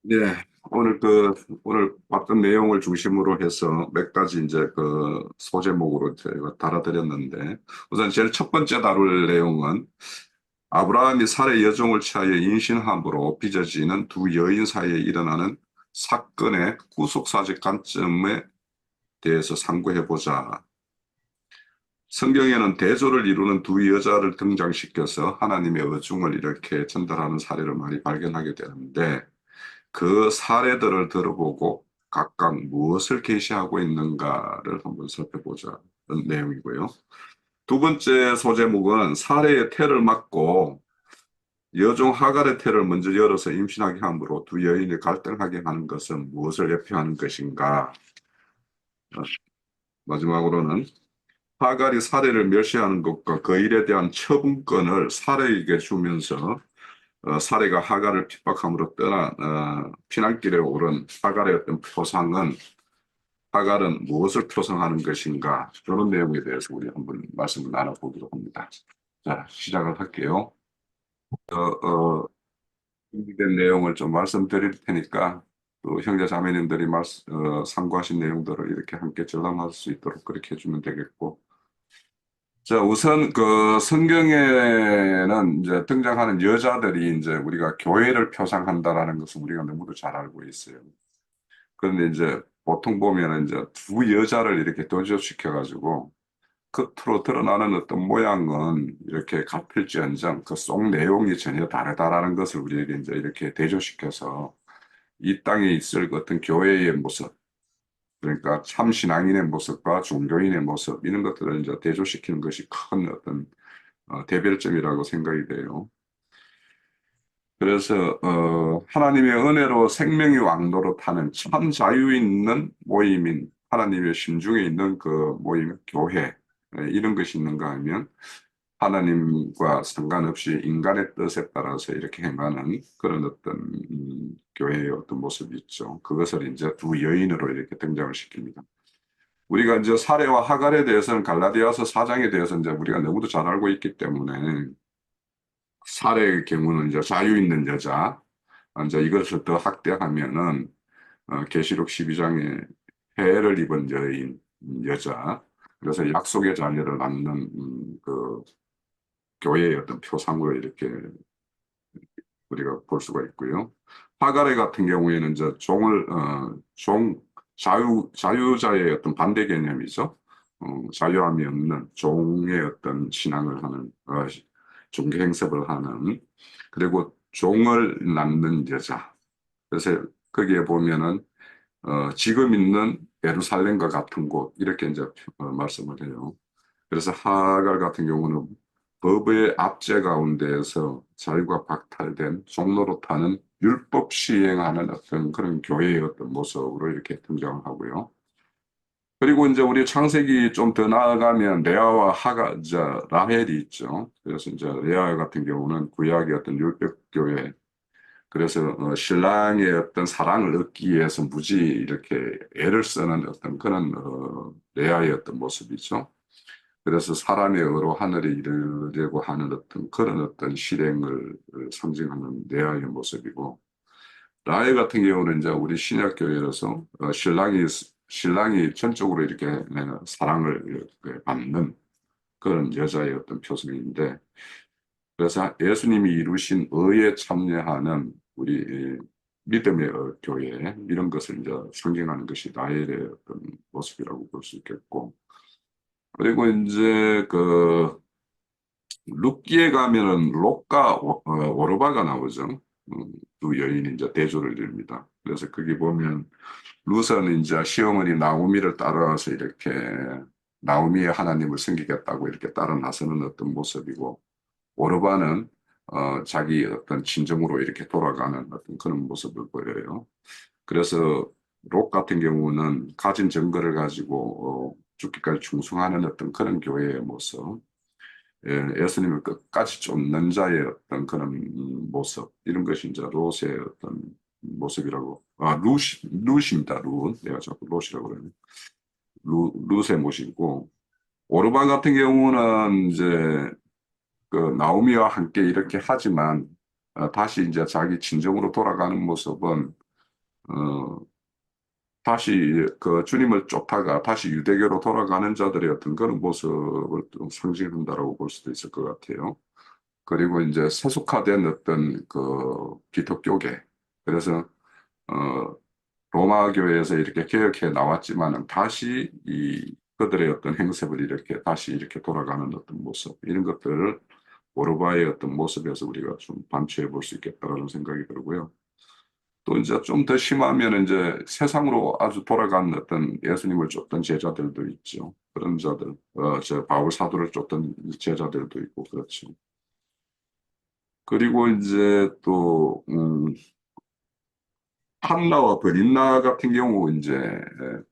네, 오늘 봤던 내용을 중심으로 해서 몇 가지 이제 그 소제목으로 제가 달아드렸는데, 우선 제일 첫 번째 다룰 내용은 아브라함이 살해 여종을 취하여 임신함으로 빚어지는 두 여인 사이에 일어나는 사건의 구속사적 관점에 대해서 상고해보자. 성경에는 대조를 이루는 두 여자를 등장시켜서 하나님의 의중을 이렇게 전달하는 사례를 많이 발견하게 되는데, 그 사례들을 들어보고 각각 무엇을 계시하고 있는가를 한번 살펴보자는 내용이고요. 두 번째 소제목은 사례의 태를 막고 여종 하갈의 태를 먼저 열어서 임신하게 함으로 두 여인이 갈등하게 하는 것은 무엇을 예표하는 것인가. 어, 마지막으로는 하갈이 사례를 멸시하는 것과 그 일에 대한 처분권을 사례에게 주면서 사례가 하갈을 핍박함으로 떠나 피난길에 오른 하갈의 어떤 표상은 하갈은 무엇을 표상하는 것인가, 그런 내용에 대해서 우리 한번 말씀을 나눠보도록 합니다. 자, 시작을 할게요. 준비된 내용을 좀 말씀드릴 테니까 또 형제 자매님들이 참고하신 내용들을 이렇게 함께 전람할 수 있도록 그렇게 해주면 되겠고. 자, 우선 그 성경에는 이제 등장하는 여자들이 이제 우리가 교회를 표상한다라는 것은 우리가 너무도 잘 알고 있어요. 그런데 이제 보통 보면은 이제 두 여자를 이렇게 도조시켜가지고 겉으로 드러나는 어떤 모양은 이렇게 같을지언정 그 속 내용이 전혀 다르다라는 것을 우리에게 이제 이렇게 대조시켜서 이 땅에 있을 어떤 교회의 모습, 그러니까 참 신앙인의 모습과 종교인의 모습, 이런 것들을 이제 대조시키는 것이 큰 어떤 대별점이라고 생각이 돼요. 그래서 하나님의 은혜로 생명이 왕노릇하는 참 자유 있는 모임인 하나님의 심중에 있는 그 모임, 교회, 이런 것이 있는가 하면 하나님과 상관없이 인간의 뜻에 따라서 이렇게 행하는 그런 어떤 교회의 어떤 모습이 있죠. 그것을 이제 두 여인으로 이렇게 등장을 시킵니다. 우리가 이제 사례와 하갈에 대해서는 갈라디아서 4장에 대해서 이제 우리가 너무도 잘 알고 있기 때문에 사례의 경우는 이제 자유 있는 여자, 이제 이것을 더 확대하면은 계시록 12장에 해를 입은 여인, 여자, 그래서 약속의 자녀를 낳는 그 교회의 어떤 표상으로 이렇게 우리가 볼 수가 있고요. 하갈의 같은 경우에는 이제 자유자의 어떤 반대 개념이죠. 자유함이 없는 종의 어떤 신앙을 하는, 종교 행습을 하는, 그리고 종을 낳는 여자. 그래서 거기에 보면은, 지금 있는 예루살렘과 같은 곳, 이렇게 이제 말씀을 해요. 그래서 하갈 같은 경우는 법의 압제 가운데에서 자유가 박탈된 종로로타는 율법 시행하는 어떤 그런 교회의 어떤 모습으로 이렇게 등장하고요. 그리고 이제 우리 창세기 좀 더 나아가면 레아와 라헬이 있죠. 그래서 이제 레아 같은 경우는 구약의 어떤 율법 교회. 그래서 신랑의 어떤 사랑을 얻기 위해서 무지 이렇게 애를 쓰는 어떤 그런 레아의 어떤 모습이죠. 그래서 사람의 의로 하늘에 이르려고 하는 어떤 그런 어떤 실행을 상징하는 레아의 모습이고, 라헬 같은 경우는 이제 우리 신약교회로서 신랑이 전적으로 이렇게 사랑을 이렇게 받는 그런 여자의 어떤 표성인데, 그래서 예수님이 이루신 의에 참여하는 우리 믿음의 교회, 이런 것을 이제 상징하는 것이 라헬의 어떤 모습이라고 볼 수 있겠고, 그리고 이제 그 룻기에 가면은 롯과 오르바가 나오죠. 두 여인이 이제 대조를 이룹니다. 그래서 거기 보면 룻은 이제 시어머니 나오미를 따라와서 이렇게 나오미의 하나님을 섬기겠다고 이렇게 따라 나서는 어떤 모습이고, 오르바는 자기 어떤 친정으로 이렇게 돌아가는 어떤 그런 모습을 보여요. 그래서 롯 같은 경우는 가진 증거를 가지고 죽기까지 충성하는 어떤 그런 교회의 모습, 예수님을 끝까지 쫓는 자의 어떤 그런 모습, 이런 것이 이제 롯의 어떤 모습이라고, 룻입니다, 룻. 내가 자꾸 롯이라고 그러네. 룻의 모습이고, 오르반 같은 경우는 이제 그 나오미와 함께 이렇게 하지만 다시 이제 자기 친정으로 돌아가는 모습은 어, 다시 그 주님을 쫓다가 다시 유대교로 돌아가는 자들의 어떤 그런 모습을 좀 상징한다라고 볼 수도 있을 것 같아요. 그리고 이제 세속화된 어떤 그 기독교계. 그래서 어, 로마 교회에서 이렇게 개혁해 나왔지만은 다시 이 그들의 어떤 행색을 이렇게 다시 이렇게 돌아가는 어떤 모습 이런 것들을 오르바의 어떤 모습에서 우리가 좀 반추해 볼 수 있겠다라는 생각이 들고요. 또 이제 좀 더 심하면 이제 세상으로 아주 돌아간 어떤 예수님을 쫓던 제자들도 있죠. 그런 자들, 저 바울 사도를 쫓던 제자들도 있고 그렇죠. 그리고 이제 또 한나와 브린나 같은 경우 이제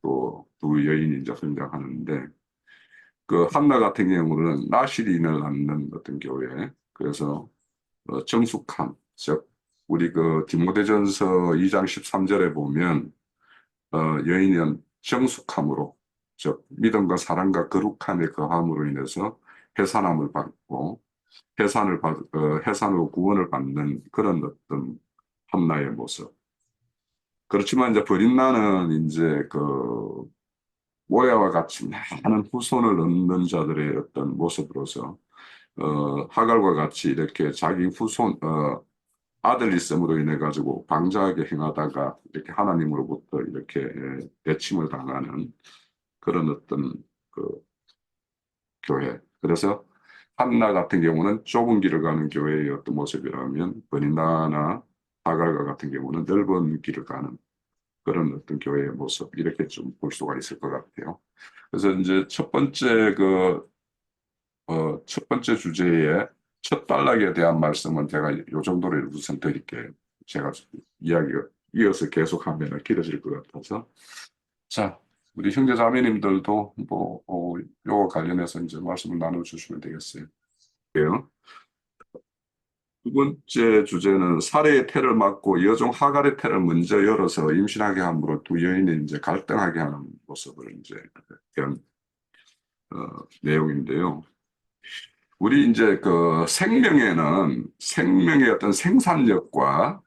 또 두 여인이 이제 등장하는데 그 한나 같은 경우는 나시린을 낳는 어떤 교회. 그래서 정숙함, 즉 우리 그 디모데전서 2장 13절에 보면 여인은 정숙함으로, 즉 믿음과 사랑과 거룩함의 거함으로 인해서 해산함을 받고 해산으로 구원을 받는 그런 어떤 한나의 모습. 그렇지만 이제 버린나는 이제 그 모야와 같이 많은 후손을 얻는 자들의 어떤 모습으로서 하갈과 같이 이렇게 자기 후손 아들 있음으로 인해 가지고 방자하게 행하다가 이렇게 하나님으로부터 이렇게 대침을 당하는 그런 어떤 그 교회. 그래서 한나 같은 경우는 좁은 길을 가는 교회의 어떤 모습이라면 버니나나 하갈과 같은 경우는 넓은 길을 가는 그런 어떤 교회의 모습 이렇게 좀 볼 수가 있을 것 같아요. 그래서 이제 첫 번째 주제의 첫 단락에 대한 말씀은 제가 요 정도로 우선 드릴게요. 제가 이야기가 이어서 계속하면 길어질 것 같아서. 자, 우리 형제 자매님들도 요거 관련해서 이제 말씀을 나눠주시면 되겠어요. 예. 두 번째 주제는 살해의 태를 막고 여종 하갈의 태를 먼저 열어서 임신하게 함으로 두 여인이 이제 갈등하게 하는 모습을 이제 그런 내용인데요. 우리 이제 그 생명의 어떤 생산력과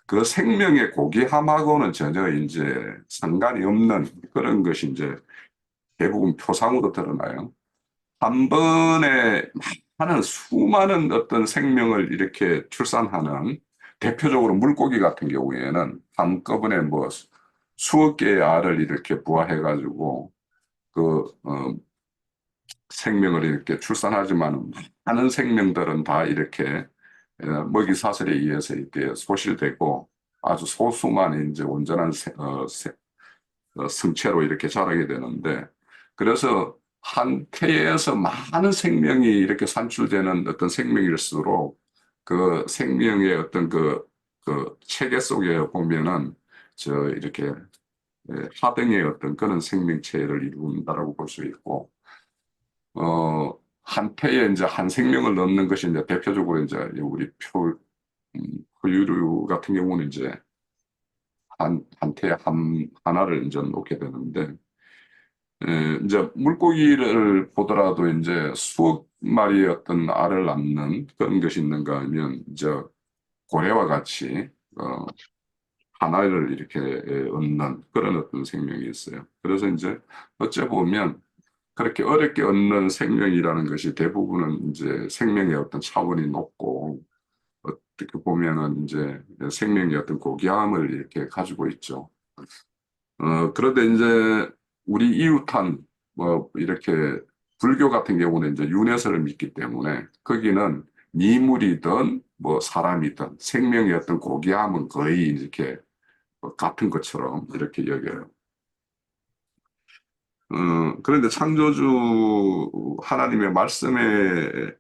그 생명의 고귀함하고는 전혀 이제 상관이 없는 그런 것이 이제 대부분 표상으로 드러나요. 한 번에 수많은 어떤 생명을 이렇게 출산하는 대표적으로 물고기 같은 경우에는 한꺼번에 뭐 수억 개의 알을 이렇게 부화해가지고 그 생명을 이렇게 출산하지만 많은 생명들은 다 이렇게 먹이 사슬에 의해서 이렇게 소실되고 아주 소수만 이제 온전한 성체로 이렇게 자라게 되는데 그래서 한 태에서 많은 생명이 이렇게 산출되는 어떤 생명일수록 그 생명의 어떤 그 체계 속에 보면은 이렇게 하등의 어떤 그런 생명체를 이룬다라고 볼 수 있고 한 태에 이제 한 생명을 넣는 것이 이제 대표적으로 이제 우리 포유류 같은 경우는 이제 한 태에 하나를 이제 놓게 되는데, 이제 물고기를 보더라도 이제 수억 마리의 어떤 알을 낳는 그런 것이 있는가 하면, 이제 고래와 같이, 하나를 이렇게 얻는 그런 어떤 생명이 있어요. 그래서 이제 어째 보면 그렇게 어렵게 얻는 생명이라는 것이 대부분은 이제 생명의 어떤 차원이 높고 어떻게 보면은 이제 생명의 어떤 고귀함을 이렇게 가지고 있죠. 그런데 이제 우리 이웃한 뭐 이렇게 불교 같은 경우는 이제 윤회설을 믿기 때문에 거기는 미물이든 뭐 사람이든 생명의 어떤 고귀함은 거의 이렇게 같은 것처럼 이렇게 여겨요. 그런데 창조주 하나님의 말씀에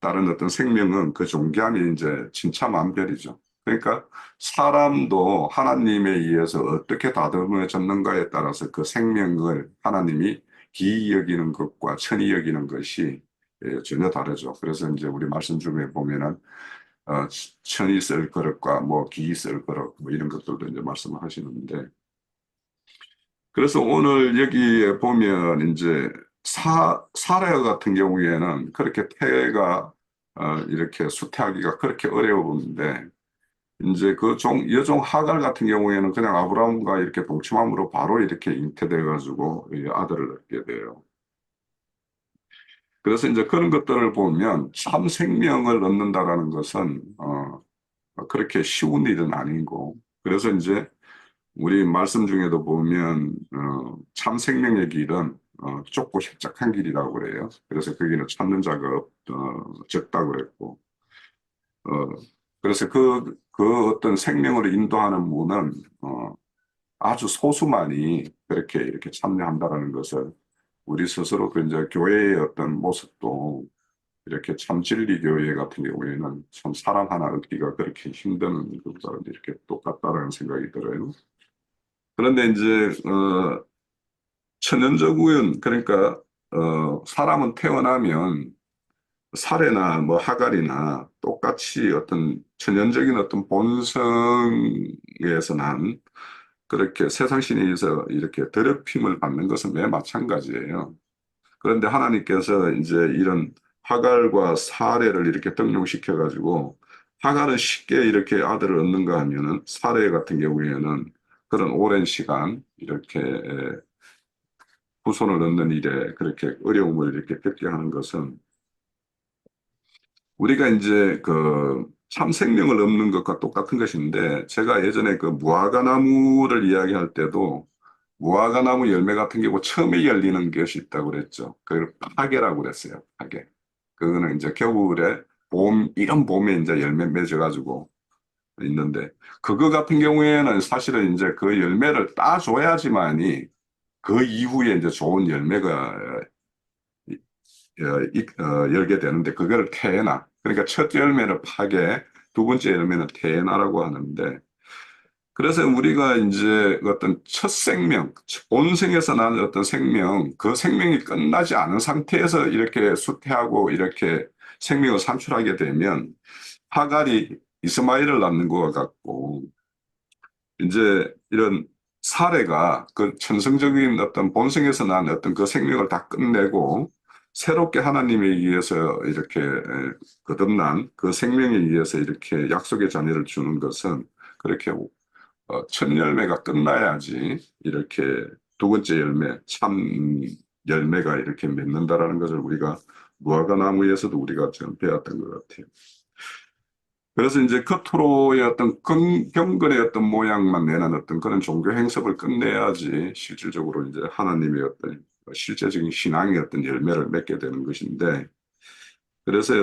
따른 어떤 생명은 그 존귀함이 이제 진차만별이죠. 그러니까 사람도 하나님에 의해서 어떻게 다듬어졌는가에 따라서 그 생명을 하나님이 기이 여기는 것과 천히 여기는 것이 전혀 다르죠. 그래서 이제 우리 말씀 중에 보면은 천이 쓸 그릇과 뭐 기이 쓸 그릇 뭐 이런 것들도 이제 말씀을 하시는데 그래서 오늘 여기에 보면 이제 사례 같은 경우에는 그렇게 태가 이렇게 수태하기가 그렇게 어려운데 이제 그 여종 하갈 같은 경우에는 그냥 아브라함과 이렇게 동침함으로 바로 이렇게 잉태돼 가지고 이 아들을 얻게 돼요. 그래서 이제 그런 것들을 보면 참 생명을 얻는다라는 것은 그렇게 쉬운 일은 아니고, 그래서 이제 우리 말씀 중에도 보면 참 생명의 길은 좁고 협착한 길이라고 그래요. 그래서 거기는 찾는 자가 적다고 그랬고, 어, 그래서 그 어떤 생명으로 인도하는 문은 아주 소수만이 그렇게 이렇게 참여한다라는 것을 우리 스스로 그 이제 교회의 어떤 모습도 이렇게 참 진리 교회 같은 경우에는 참 사람 하나 얻기가 그렇게 힘든 것과 이렇게 똑같다라는 생각이 들어요. 그런데 이제 천연적 우연, 그러니까 사람은 태어나면 사례나 뭐 하갈이나 똑같이 어떤 천연적인 어떤 본성에서 난 그렇게 세상 신에 의해서 이렇게 더럽힘을 받는 것은 매 마찬가지예요. 그런데 하나님께서 이제 이런 하갈과 사례를 이렇게 등용시켜 가지고 하갈은 쉽게 이렇게 아들을 얻는가 하면은 사례 같은 경우에는 그런 오랜 시간 이렇게 후손을 얻는 일에 그렇게 어려움을 이렇게 겪게 하는 것은 우리가 이제 그 참 생명을 얻는 것과 똑같은 것인데, 제가 예전에 그 무화과 나무를 이야기할 때도 무화과 나무 열매 같은 경우 처음에 열리는 것이 있다고 그랬죠. 그걸 파계라고 그랬어요. 파계. 그거는 이제 겨울에 이런 봄에 이제 열매 맺어가지고 있는데, 그거 같은 경우에는 사실은 이제 그 열매를 따줘야지만이 그 이후에 이제 좋은 열매가 열게 되는데, 그걸 태나, 그러니까 첫 열매는 파게, 두 번째 열매는 태나라고 하는데, 그래서 우리가 이제 어떤 첫 생명, 본생에서 나는 어떤 생명, 그 생명이 끝나지 않은 상태에서 이렇게 수태하고 이렇게 생명을 산출하게 되면 하갈이 이스마엘을 낳는 것과 같고, 이제 이런 사례가 그 천성적인 어떤 본성에서 난 어떤 그 생명을 다 끝내고 새롭게 하나님에 의해서 이렇게 거듭난 그 생명에 의해서 이렇게 약속의 자녀를 주는 것은 그렇게 첫 열매가 끝나야지 이렇게 두 번째 열매, 참 열매가 이렇게 맺는다라는 것을 우리가 무화과 나무에서도 우리가 지금 배웠던 것 같아요. 그래서 이제 겉으로의 어떤 경건의 어떤 모양만 내는 어떤 그런 종교 행습을 끝내야지 실질적으로 이제 하나님의 어떤 실제적인 신앙의 어떤 열매를 맺게 되는 것인데, 그래서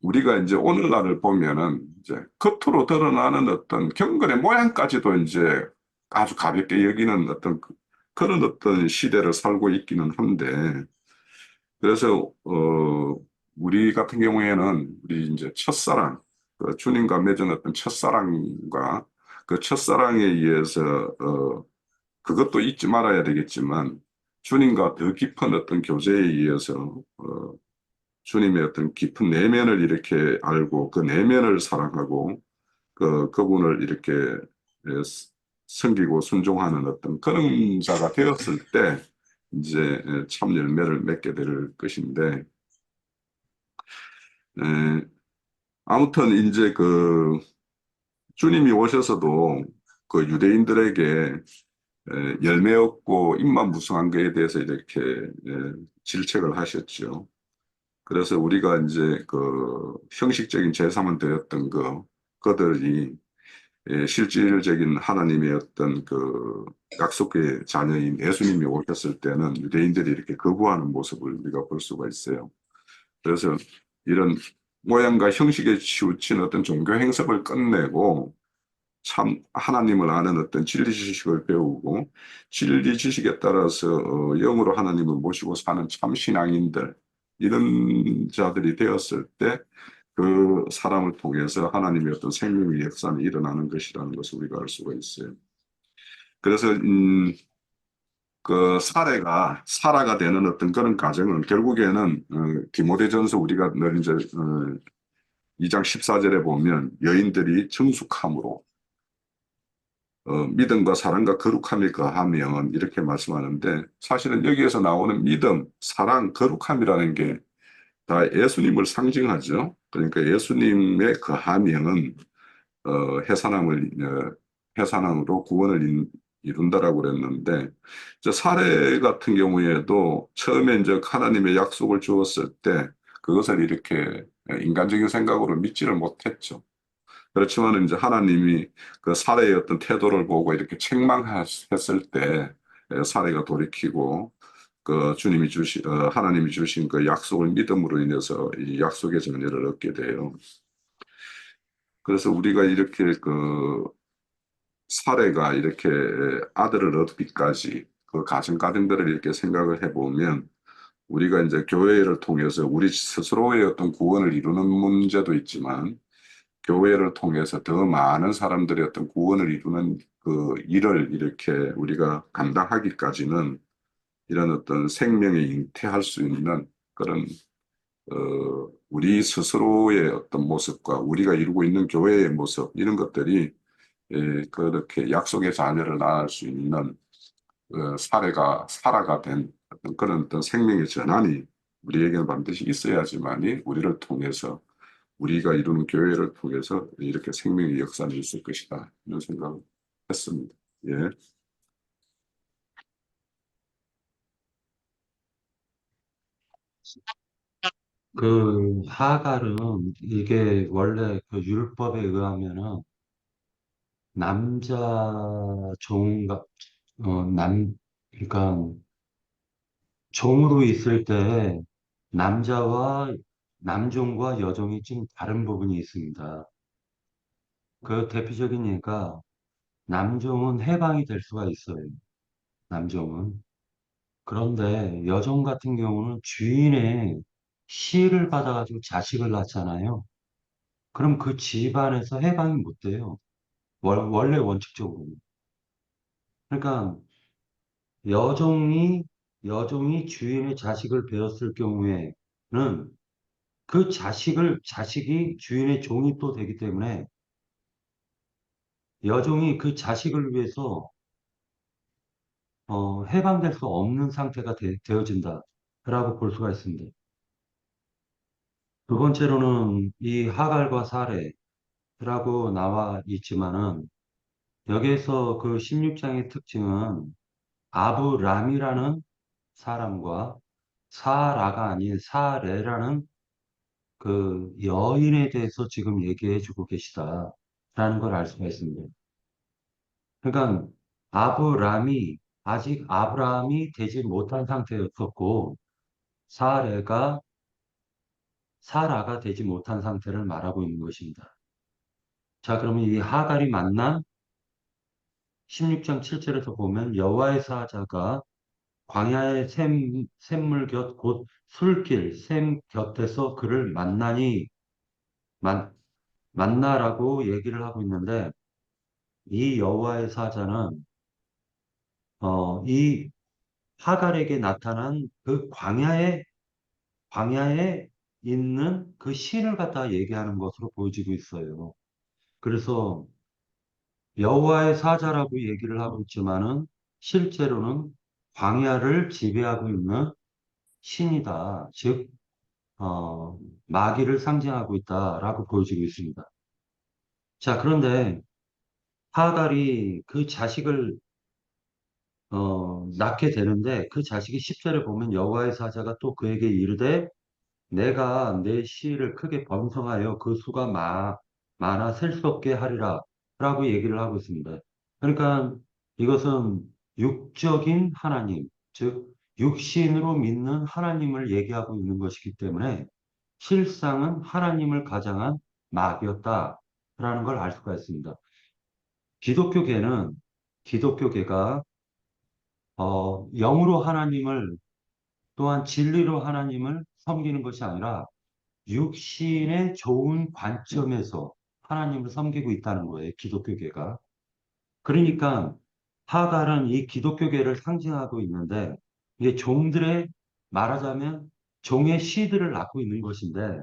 우리가 이제 오늘날을 보면은 이제 겉으로 드러나는 어떤 경건의 모양까지도 이제 아주 가볍게 여기는 어떤 그런 어떤 시대를 살고 있기는 한데, 그래서 우리 같은 경우에는 우리 이제 첫사랑, 그 주님과 맺은 어떤 첫사랑과 그 첫사랑에 의해서 그것도 잊지 말아야 되겠지만 주님과 더 깊은 어떤 교제에 의해서 주님의 어떤 깊은 내면을 이렇게 알고 그 내면을 사랑하고 그분을 이렇게 에, 섬기고 순종하는 어떤 그런 자가 되었을 때 이제 참 열매를 맺게 될 것인데, 에, 아무튼 이제 그 주님이 오셔서도 그 유대인들에게 열매 없고 입만 무성한 것에 대해서 이렇게 질책을 하셨죠. 그래서 우리가 이제 그 형식적인 제사만 드렸던 그들이 실질적인 하나님의 어떤 그 약속의 자녀인 예수님이 오셨을 때는 유대인들이 이렇게 거부하는 모습을 우리가 볼 수가 있어요. 그래서 이런 모양과 형식에 치우친 어떤 종교 행습을 끝내고 참 하나님을 아는 어떤 진리 지식을 배우고 진리 지식에 따라서 영으로 하나님을 모시고 사는 참 신앙인들, 이런 자들이 되었을 때 그 사람을 통해서 하나님의 어떤 생명의 역사는 일어나는 것이라는 것을 우리가 알 수가 있어요. 그래서 그 사라가 되는 어떤 그런 과정은 결국에는 디모데전서 우리가 늘 이제 2장 14절에 보면 여인들이 정숙함으로 믿음과 사랑과 거룩함이 거하면 이렇게 말씀하는데, 사실은 여기에서 나오는 믿음, 사랑, 거룩함이라는 게 다 예수님을 상징하죠. 그러니까 예수님의 거하면 해산함을 해산함으로 구원을 이룬다라고 그랬는데 이제 사례 같은 경우에도 처음에 이제 하나님의 약속을 주었을 때 그것을 이렇게 인간적인 생각으로 믿지를 못했죠. 그렇지만 이제 하나님이 그 사례의 어떤 태도를 보고 이렇게 책망했을 때 사례가 돌이키고 그 하나님이 주신 그 약속을 믿음으로 인해서 이 약속의 자녀를 얻게 돼요. 그래서 우리가 이렇게 그 사례가 이렇게 아들을 얻기까지 그 가정들을 이렇게 생각을 해보면 우리가 이제 교회를 통해서 우리 스스로의 어떤 구원을 이루는 문제도 있지만 교회를 통해서 더 많은 사람들의 어떤 구원을 이루는 그 일을 이렇게 우리가 감당하기까지는 이런 어떤 생명에 잉태할 수 있는 그런 우리 스스로의 어떤 모습과 우리가 이루고 있는 교회의 모습 이런 것들이 그렇게 약속의 자녀를 낳을 수 있는 사례가 살아가 된 어떤 그런 어떤 생명의 전환이 우리에게는 반드시 있어야지만이 우리를 통해서 우리가 이루는 교회를 통해서 이렇게 생명의 역사는 있을 것이다 이런 생각을 했습니다. 예. 그 하갈은 이게 원래 그 율법에 의하면은 남자 종가 그러니까 종으로 있을 때 남자와 남종과 여종이 좀 다른 부분이 있습니다. 그 대표적인 예가 남종은 해방이 될 수가 있어요. 남종은. 그런데 여종 같은 경우는 주인의 시를 받아가지고 자식을 낳잖아요. 그럼 그 집안에서 해방이 못 돼요. 원래 원칙적으로. 그러니까 여종이 여종이 주인의 자식을 배웠을 경우에는 그 자식이 주인의 종이 또 되기 때문에 여종이 그 자식을 위해서 해방될 수 없는 상태가 되어진다라고 볼 수가 있습니다. 두 번째로는 이 하갈과 사레라고 나와 있지만은 여기에서 그 16장의 특징은 아브람이라는 사람과 사라가 아닌 사레라는 그 여인에 대해서 지금 얘기해 주고 계시다라는 걸 알 수가 있습니다. 그러니까 아브람이 아직 아브라함이 되지 못한 상태였었고 사레가 사라가 되지 못한 상태를 말하고 있는 것입니다. 자, 그러면 이 하갈이 만난 16장 7절에서 보면 여호와의 사자가 광야의 샘물 곁 곧 술길 샘 곁에서 그를 만, 만나라고 얘기를 하고 있는데 이 여호와의 사자는 이 하갈에게 나타난 그 광야에 있는 그 신을 갖다 얘기하는 것으로 보여지고 있어요. 그래서 여호와의 사자라고 얘기를 하고 있지만은 실제로는 광야를 지배하고 있는 신이다. 즉, 마귀를 상징하고 있다라고 보여지고 있습니다. 자, 그런데 하갈이 그 자식을 낳게 되는데 그 자식이 10절에 보면 여호와의 사자가 또 그에게 이르되 내가 내 씨를 크게 번성하여 그 수가 많아 셀 수 없게 하리라 라고 얘기를 하고 있습니다. 그러니까 이것은 육적인 하나님, 즉 육신으로 믿는 하나님을 얘기하고 있는 것이기 때문에 실상은 하나님을 가장한 마귀였다라는 걸 알 수가 있습니다. 기독교계는 기독교계가 영으로 하나님을 또한 진리로 하나님을 섬기는 것이 아니라 육신의 좋은 관점에서 하나님을 섬기고 있다는 거예요. 기독교계가. 그러니까 하갈은 이 기독교계를 상징하고 있는데 이게 종들의 말하자면 종의 씨들을 낳고 있는 것인데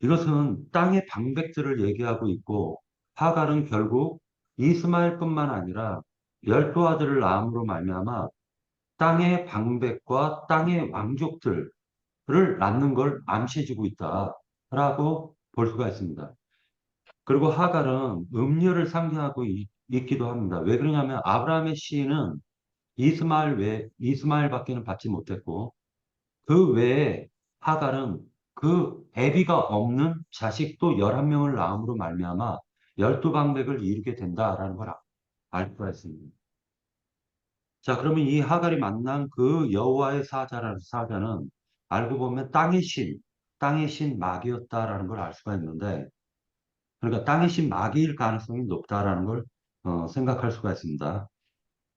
이것은 땅의 방백들을 얘기하고 있고 하갈은 결국 이스마엘뿐만 아니라 열두 아들을 낳음으로 말미암아 땅의 방백과 땅의 왕족들을 낳는 걸 암시해주고 있다라고 볼 수가 있습니다. 그리고 하갈은 음녀를 상징하고 있기도 합니다. 왜 그러냐면 아브라함의 씨는 이스마엘밖에는 받지 못했고 그 외에 하갈은 그 애비가 없는 자식도 11명을 낳음으로 말미암아 12방백을 이루게 된다라는 걸 알 수가 있습니다. 자, 그러면 이 하갈이 만난 그 여호와의 사자라는 사자는 알고 보면 땅의 신 마귀였다라는 걸 알 수가 있는데, 그러니까 땅의 신 마귀일 가능성이 높다라는 걸 생각할 수가 있습니다.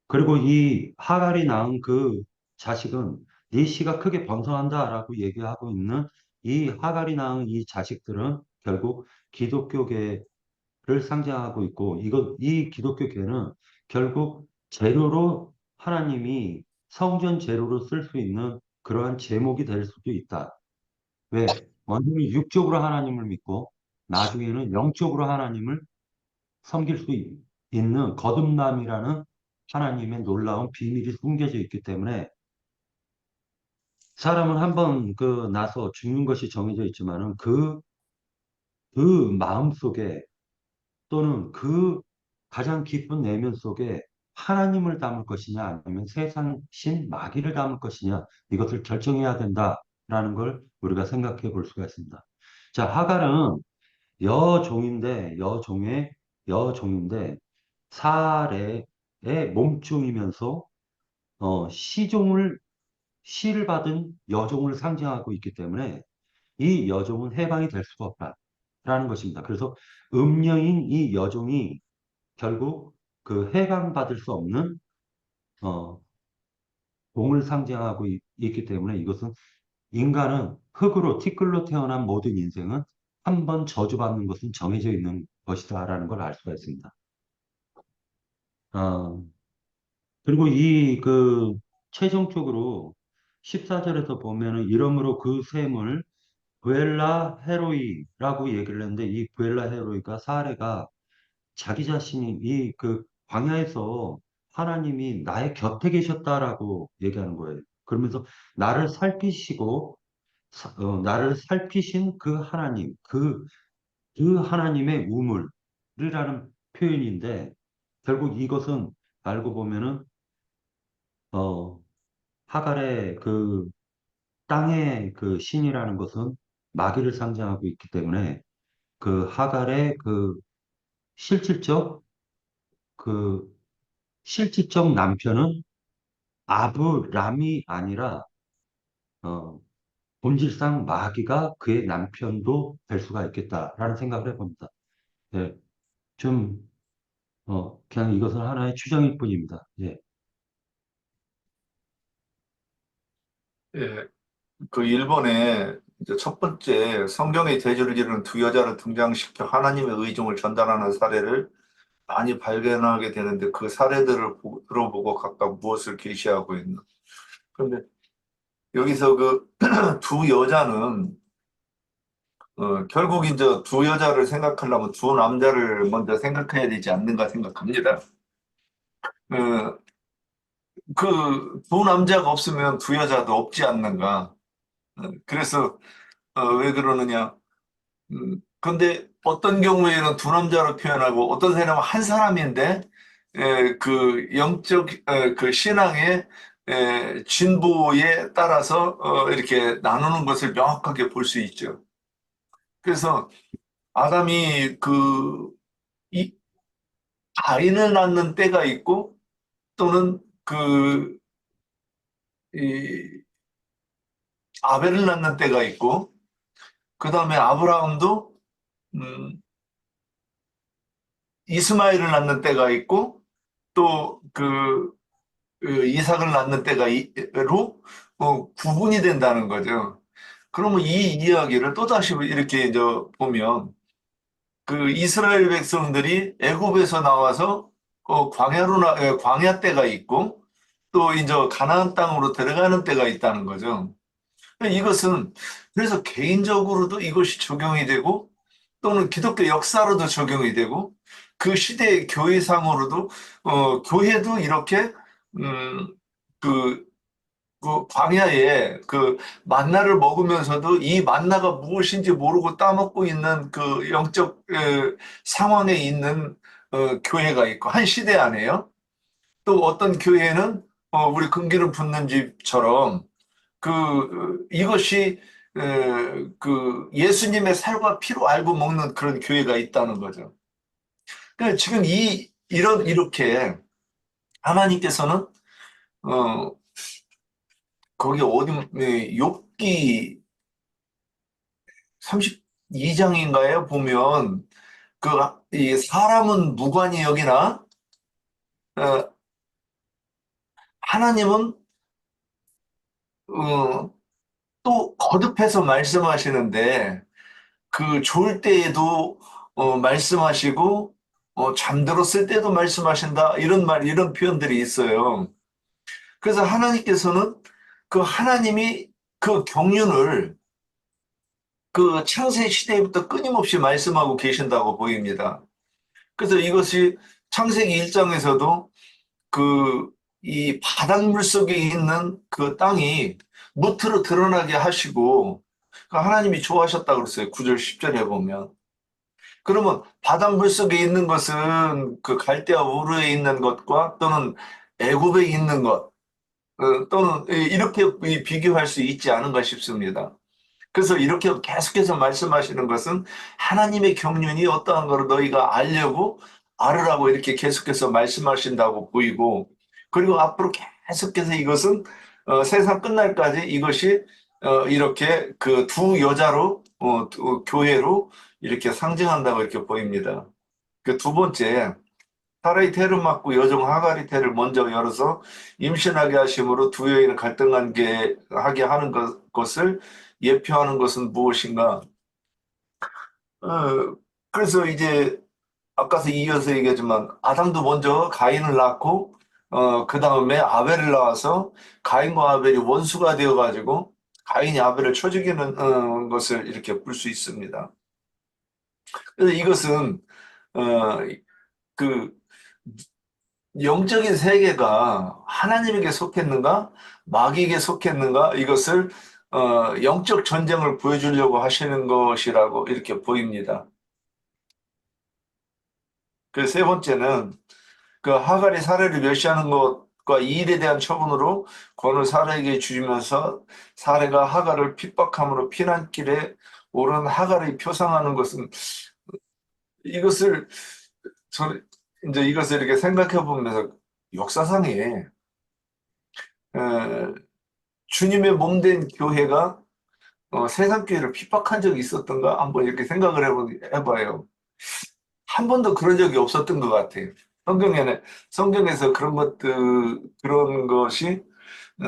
그리고 이 하갈이 낳은 그 자식은 네 씨가 크게 번성한다라고 얘기하고 있는 이 하갈이 낳은 이 자식들은 결국 기독교계를 상징하고 있고 이 기독교계는 결국 재료로 하나님이 성전 재료로 쓸 수 있는 그러한 제목이 될 수도 있다. 왜? 먼저는 육적으로 하나님을 믿고 나중에는 영적으로 하나님을 섬길 수 있는 거듭남이라는 하나님의 놀라운 비밀이 숨겨져 있기 때문에 사람은 한번 나서 죽는 것이 정해져 있지만은 그 마음 속에 또는 그 가장 깊은 내면 속에 하나님을 담을 것이냐 아니면 세상 신 마귀를 담을 것이냐 이것을 결정해야 된다라는 걸 우리가 생각해 볼 수가 있습니다. 자, 하갈은 여종인데 사례의 몸종이면서 시종을 시를 받은 여종을 상징하고 있기 때문에 이 여종은 해방이 될 수가 없다라는 것입니다. 그래서 음녀인 이 여종이 결국 그 해방받을 수 없는 어, 공을 상징하고 있기 때문에 이것은 인간은 흙으로 티끌로 태어난 모든 인생은 한 번 저주받는 것은 정해져 있는 것이다라는 걸 알 수가 있습니다. 어, 그리고 최종적으로 14절에서 보면은 이러므로 그 셈을 구엘라 헤로이라고 얘기를 했는데 이 구엘라 헤로이가 사례가 자기 자신이 광야에서 하나님이 나의 곁에 계셨다라고 얘기하는 거예요. 그러면서 나를 살피시고 나를 살피신 그 하나님, 그 하나님의 우물이라는 표현인데 결국 이것은 알고 보면은 어, 하갈의 그 땅의 그 신이라는 것은 마귀를 상징하고 있기 때문에 그 하갈의 실질적 그 실질적 남편은 아브람이 아니라 어, 본질상 마귀가 그의 남편도 될 수가 있겠다라는 생각을 해봅니다. 예, 좀 그냥 이것은 하나의 추정일 뿐입니다. 예. 예, 그 일본에 이제 첫 번째 성경의 대조를 이루는 두 여자를 등장시켜 하나님의 의중을 전달하는 사례를 많이 발견하게 되는데 그 사례들을 들어보고 각각 무엇을 계시하고 있나. 그런데 여기서 그 두 여자는 결국 이제 두 여자를 생각하려면 두 남자를 먼저 생각해야 되지 않는가 생각합니다. 그 두 남자가 없으면 두 여자도 없지 않는가. 그래서 왜 그러느냐. 근데 어떤 경우에는 두 남자로 표현하고 어떤 사람은 한 사람인데 그 영적 그 신앙의 진보에 따라서 이렇게 나누는 것을 명확하게 볼 수 있죠. 그래서 아담이 이 가인을 낳는 때가 있고 또는 이 아벨을 낳는 때가 있고 그 다음에 아브라함도 음, 이스마엘을 낳는 때가 있고 또 이삭을 낳는 때가로 구분이 된다는 거죠. 그러면 이 이야기를 또다시 이렇게 이제 보면 그 이스라엘 백성들이 애굽에서 나와서 광야 때가 있고 또 이제 가나안 땅으로 들어가는 때가 있다는 거죠. 이것은 그래서 개인적으로도 이것이 적용이 되고 또는 기독교 역사로도 적용이 되고 그 시대의 교회상으로도 교회도 이렇게 음, 그 그 광야에 그 만나를 먹으면서도 이 만나가 무엇인지 모르고 따먹고 있는 그 영적 상황에 있는 교회가 있고 한 시대 안에요. 또 어떤 교회는 우리 금기름 붓는 집처럼 이것이 그 예수님의 살과 피로 알고 먹는 그런 교회가 있다는 거죠. 그러니까 지금 이렇게 하나님께서는 어 거기 어디 욥기 32장인가에 보면 이 사람은 무관히 여기나 어, 하나님은 또 거듭해서 말씀하시는데 그 좋을 때에도 말씀하시고 잠들었을 때도 말씀하신다 이런 표현들이 있어요. 그래서 하나님께서는 그 하나님이 그 경륜을 그 창세 시대부터 끊임없이 말씀하고 계신다고 보입니다. 그래서 이것이 창세기 1장에서도 이 바닷물 속에 있는 그 땅이 무트로 드러나게 하시고 그 하나님이 좋아하셨다고 그랬어요. 9절 10절에 보면. 그러면 바닷물 속에 있는 것은 그 갈대아 우르에 있는 것과 또는 애굽에 있는 것 또는 이렇게 비교할 수 있지 않은가 싶습니다. 그래서 이렇게 계속해서 말씀하시는 것은 하나님의 경륜이 어떠한 것을 너희가 알으라고 이렇게 계속해서 말씀하신다고 보이고, 그리고 앞으로 계속해서 이것은 세상 끝날까지 이것이 이렇게 그 두 여자로 교회로 이렇게 상징한다고 이렇게 보입니다. 그 두 번째, 사라의 태를 맞고 여종 하갈이 태를 먼저 열어서 임신하게 하심으로 두 여인을 갈등하게 하는 것을 예표하는 것은 무엇인가? 그래서 이제 아까서 이어서 얘기하지만 아담도 먼저 가인을 낳고 그 다음에 아벨을 낳아서 가인과 아벨이 원수가 되어가지고 가인이 아벨을 쳐 죽이는 것을 이렇게 볼 수 있습니다. 그래서 이것은 어, 그 영적인 세계가 하나님에게 속했는가 마귀에게 속했는가 이것을 영적 전쟁을 보여주려고 하시는 것이라고 이렇게 보입니다. 그 세 번째는 그 하갈이 사례를 멸시하는 것과 이 일에 대한 처분으로 권을 사례에게 주면서 사례가 하갈을 핍박함으로 피난길에 오른 하갈을 표상하는 것은 이것을 저 이제 이것을 이렇게 생각해 보면서 역사상에 주님의 몸된 교회가 세상 교회를 핍박한 적이 있었던가 한번 이렇게 생각을 해봐요. 한 번도 그런 적이 없었던 것 같아요. 성경에서 그런 것이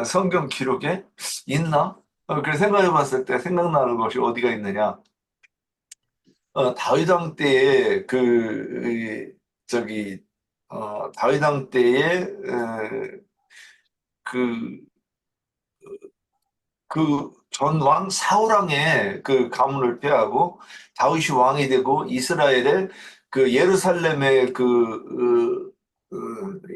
성경 기록에 있나? 그래서 생각해 봤을 때 생각나는 것이 어디가 있느냐? 다윗 왕 때에 다윗 왕 때에 그, 그 전왕 사울왕의 그 가문을 폐하고 다윗이 왕이 되고 이스라엘의 그 예루살렘의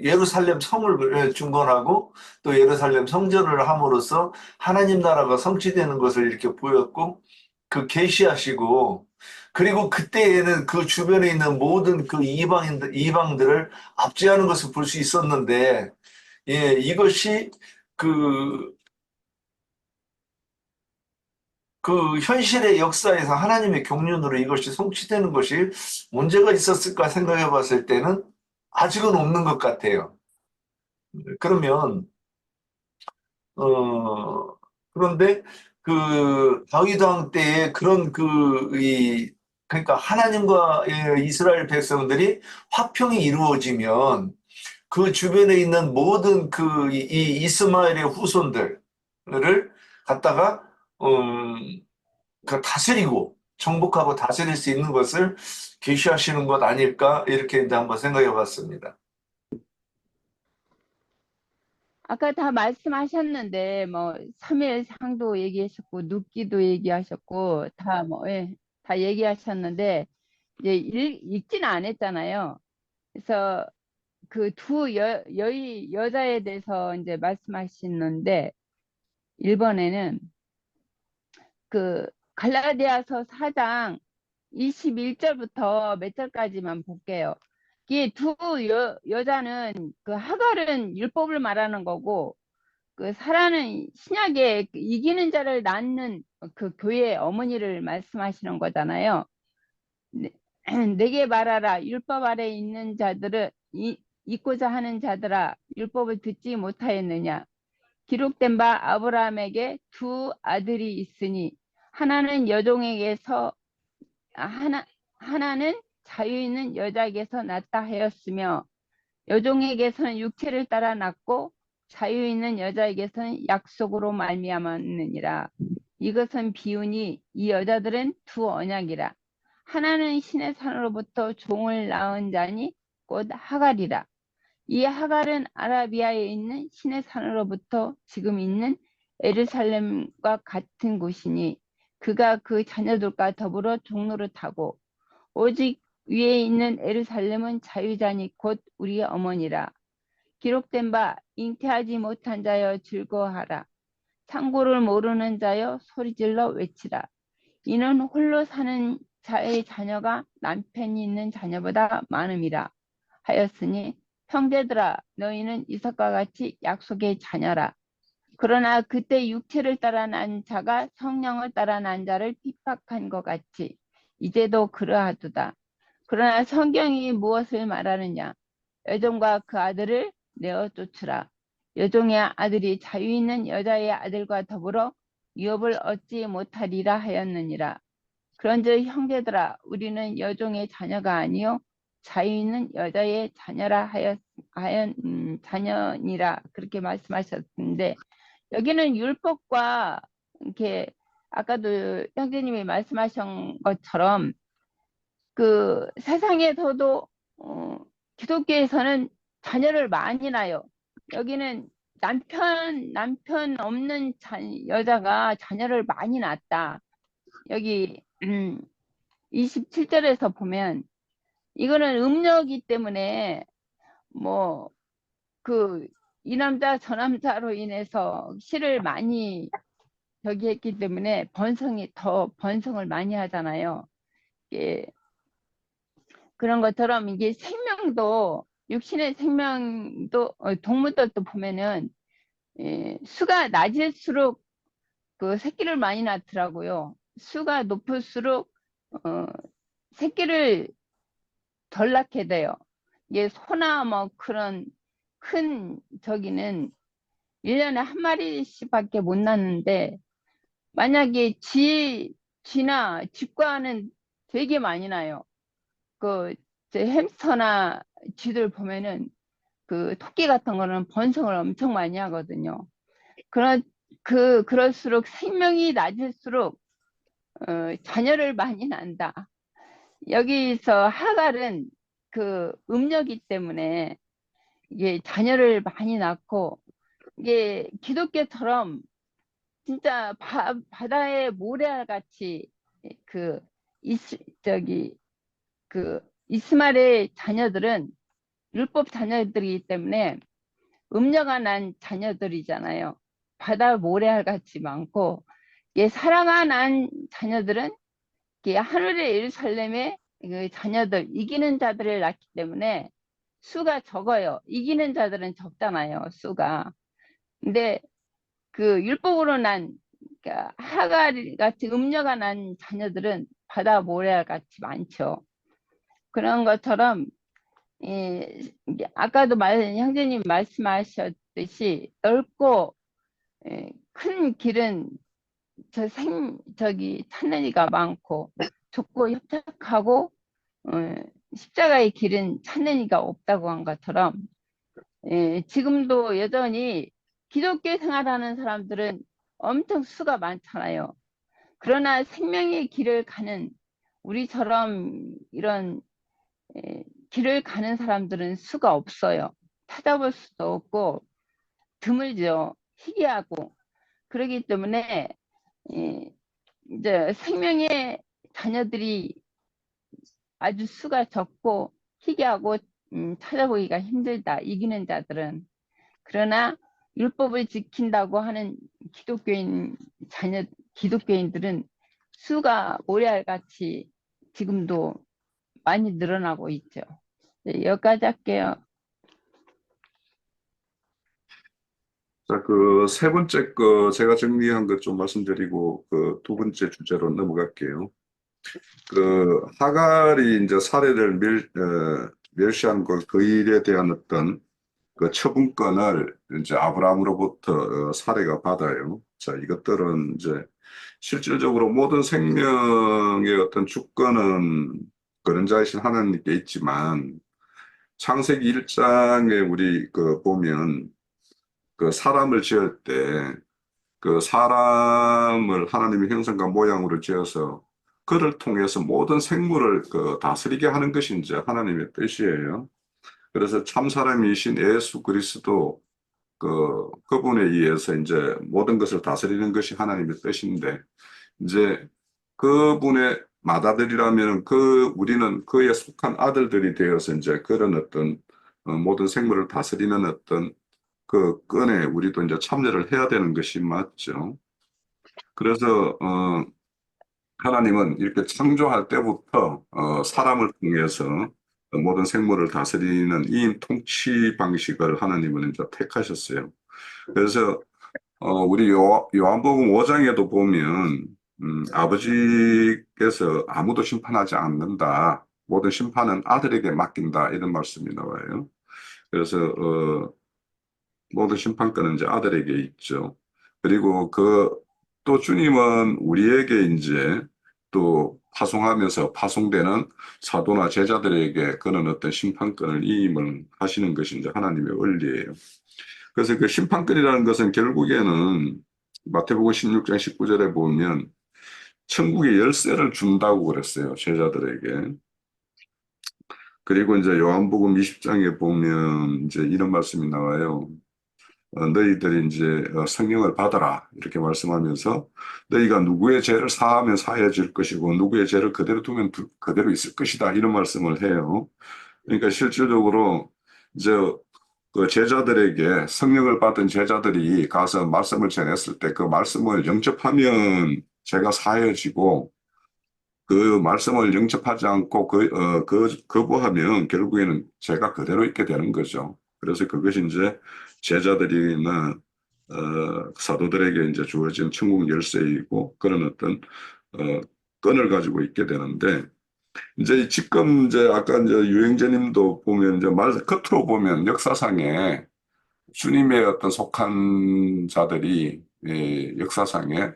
예루살렘 성을 중건하고 또 예루살렘 성전을 함으로써 하나님 나라가 성취되는 것을 이렇게 보였고 그 계시하시고 그리고 그때에는 그 주변에 있는 모든 그 이방들을 압제하는 것을 볼 수 있었는데 예, 이것이 그 현실의 역사에서 하나님의 경륜으로 이것이 성취되는 것이 문제가 있었을까 생각해 봤을 때는 아직은 없는 것 같아요. 그러면, 그런데 다윗 왕 때에 그러니까 하나님과 이스라엘 백성들이 화평이 이루어지면 그 주변에 있는 모든 이 이스마엘의 후손들을 갖다가, 다스리고 정복하고 다스릴 수 있는 것을 계시하시는 것 아닐까 이렇게 이제 한번 생각해 봤습니다. 아까 다 말씀하셨는데 뭐 3일 상도 얘기하셨고 눕기도 얘기하셨고 다 뭐 다 얘기하셨는데 이제 읽지는 안 했잖아요. 그래서 그 두 여자에 대해서 이제 말씀하시는데 1번에는 그 갈라디아서 4장 21절부터 몇 절까지만 볼게요. 이게 두 여자는 그 하갈은 율법을 말하는 거고 그 사라는 신약에 이기는 자를 낳는 그 교회의 어머니를 말씀하시는 거잖아요. 내게 말하라. 율법 아래 있는 자들은 있고자 하는 자들아 율법을 듣지 못하였느냐. 기록된 바 아브라함에게 두 아들이 있으니 하나는 여종에게서 하나는 자유 있는 여자에게서 낳다 하였으며 여종에게서는 육체를 따라 낳고 자유 있는 여자에게서는 약속으로 말미암았느니라. 이것은 비유니 이 여자들은 두 언약이라. 하나는 신의 산으로부터 종을 낳은 자니 곧 하갈이라. 이 하갈은 아라비아에 있는 신의 산으로부터 지금 있는 예루살렘과 같은 곳이니 그가 그 자녀들과 더불어 종노릇하고 오직 위에 있는 예루살렘은 자유자니 곧 우리의 어머니라. 기록된 바 잉태하지 못한 자여 즐거워하라. 창고를 모르는 자여 소리질러 외치라. 이는 홀로 사는 자의 자녀가 남편이 있는 자녀보다 많음이라 하였으니 형제들아 너희는 이삭과 같이 약속의 자녀라. 그러나 그때 육체를 따라 난 자가 성령을 따라 난 자를 핍박한 것 같이 이제도 그러하도다. 그러나 성경이 무엇을 말하느냐. 여종과 그 아들을 내어 쫓으라. 여종의 아들이 자유 있는 여자의 아들과 더불어 유업을 얻지 못하리라 하였느니라. 그런즉 형제들아 우리는 여종의 자녀가 아니요 자유 있는 여자의 자녀라 자녀니라 그렇게 말씀하셨는데 여기는 율법과 이렇게 아까도 형제님이 말씀하신 것처럼 그 세상에서도 기독교에서는 자녀를 많이 낳아요. 여기는 남편 없는 여자가 자녀를 많이 낳았다. 여기 27절에서 보면 이거는 음녀이기 때문에 뭐 그 이 남자 저 남자로 인해서 시를 많이 저기 했기 때문에 번성을 많이 하잖아요. 예, 그런 것처럼 이게 생명도 육신의 생명도 동물들도 보면은 수가 낮을수록 그 새끼를 많이 낳더라고요. 수가 높을수록 새끼를 덜 낳게 돼요. 이게 소나 뭐 그런 큰 저기는 1년에 한 마리씩밖에 못 낳는데 만약에 쥐나 집과는 되게 많이 나요. 그 햄스터나 쥐들 보면은 그 토끼 같은 거는 번성을 엄청 많이 하거든요. 그럴수록 생명이 낮을수록 자녀를 많이 낳는다. 여기서 하갈은 그 음녀기 때문에 이게 자녀를 많이 낳고 이게 기독교처럼 진짜 바다의 모래알같이 그 그 이스마엘의 자녀들은 율법 자녀들이기 때문에 음녀가 난 자녀들이잖아요. 바다 모래알같이 많고 사라가 난 자녀들은 하늘의 예루살렘의 그 자녀들 이기는 자들을 낳기 때문에 수가 적어요. 이기는 자들은 적잖아요. 수가. 근데 그 율법으로 난 그러니까 하갈 같이 음녀가 난 자녀들은 바다 모래알 같이 많죠. 그런 것처럼 아까도 형제님 말씀하셨듯이 넓고 큰 길은 저기 찾는 이가 많고 좁고 협착하고 십자가의 길은 찾는 이가 없다고 한 것처럼 지금도 여전히 기독교 생활하는 사람들은 엄청 수가 많잖아요. 그러나 생명의 길을 가는 우리처럼 이런 길을 가는 사람들은 수가 없어요. 찾아볼 수도 없고 드물죠. 희귀하고 그렇기 때문에 이제 생명의 자녀들이 아주 수가 적고 희귀하고 찾아보기가 힘들다. 이기는 자들은. 그러나 율법을 지킨다고 하는 기독교인들은 수가 모래알같이 지금도 많이 늘어나고 있죠. 네, 여기까지 할게요. 자, 그 세 번째 거 제가 정리한 것 좀 말씀드리고 그 두 번째 주제로 넘어갈게요. 그 하갈이 이제 살해를 멸시한 그 일에 대한 어떤 그 처분권을 이제 아브라함으로부터 사례가 받아요. 자, 이것들은 이제 실질적으로 모든 생명의 어떤 주권은 그런자이신 하나님께 있지만 창세기 1장에 우리 그 보면 그 사람을 지을 때 그 사람을 하나님의 형상과 모양으로 지어서 그를 통해서 모든 생물을 그 다스리게 하는 것이 이제 하나님의 뜻이에요. 그래서 참 사람이신 예수 그리스도 그분에 의해서 이제 모든 것을 다스리는 것이 하나님의 뜻인데 이제 그분의 맏아들이라면 우리는 그에 속한 아들들이 되어서 이제 그런 어떤 모든 생물을 다스리는 어떤 그 건에 우리도 이제 참여를 해야 되는 것이 맞죠. 그래서 하나님은 이렇게 창조할 때부터 사람을 통해서 모든 생물을 다스리는 이인 통치 방식을 하나님은 이제 택하셨어요. 그래서 우리 요한복음 5장에도 보면 아버지께서 아무도 심판하지 않는다. 모든 심판은 아들에게 맡긴다. 이런 말씀이 나와요. 그래서 모든 심판권은 이제 아들에게 있죠. 그리고 또 주님은 우리에게 이제 또 파송하면서 파송되는 사도나 제자들에게 그런 어떤 심판권을 이임을 하시는 것이 이제 하나님의 원리예요. 그래서 그 심판권이라는 것은 결국에는 마태복음 16장 19절에 보면 천국의 열쇠를 준다고 그랬어요. 제자들에게. 그리고 이제 요한복음 20장에 보면 이제 이런 말씀이 나와요. 너희들이 이제 성령을 받아라 이렇게 말씀하면서 너희가 누구의 죄를 사하면 사해질 것이고 누구의 죄를 그대로 두면 그대로 있을 것이다 이런 말씀을 해요. 그러니까 실질적으로 이제 그 제자들에게 성령을 받은 제자들이 가서 말씀을 전했을 때 그 말씀을 영접하면 죄가 사해지고 그 말씀을 영접하지 않고 거부하면 결국에는 죄가 그대로 있게 되는 거죠. 그래서 그것이 이제 제자들이나 사도들에게 이제 주어진 천국 열쇠이고 그런 어떤 끈을 가지고 있게 되는데 이제 지금 이제 아까 이제 유영재님도 보면 이제 겉으로 보면 역사상에 주님의 어떤 속한 자들이 역사상에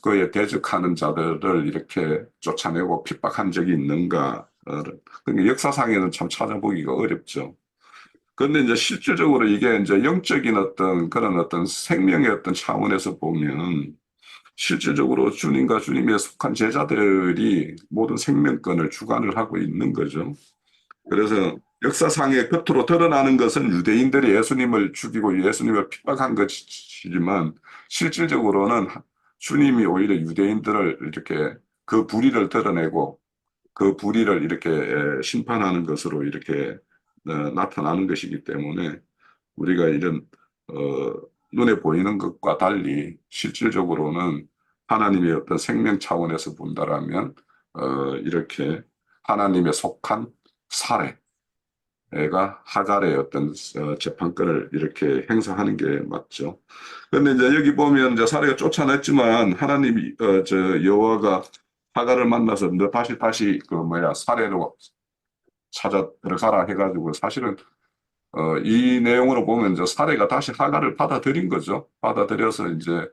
그에 대적하는 자들을 이렇게 쫓아내고 핍박한 적이 있는가? 그러니까 역사상에는 참 찾아보기가 어렵죠. 그런데 이제 실질적으로 이게 이제 영적인 어떤 그런 어떤 생명의 어떤 차원에서 보면 실질적으로 주님과 주님에 속한 제자들이 모든 생명권을 주관을 하고 있는 거죠. 그래서 역사상에 겉으로 드러나는 것은 유대인들이 예수님을 죽이고 예수님을 핍박한 것이지만 실질적으로는 주님이 오히려 유대인들을 이렇게 그 불의를 드러내고 그 불의를 이렇게 심판하는 것으로 이렇게 나타나는 것이기 때문에 우리가 이런 눈에 보이는 것과 달리 실질적으로는 하나님의 어떤 생명 차원에서 본다라면 이렇게 하나님의 속한 사례가 하갈의 어떤 재판권을 이렇게 행사하는 게 맞죠. 그런데 이제 여기 보면 이제 사례가 쫓아냈지만 하나님이 저 여호와가 하갈을 만나서 너 다시 사례로 찾아 들어가라 해가지고 사실은 이 내용으로 보면 이제 사례가 다시 하갈을 받아들인 거죠. 받아들여서 이제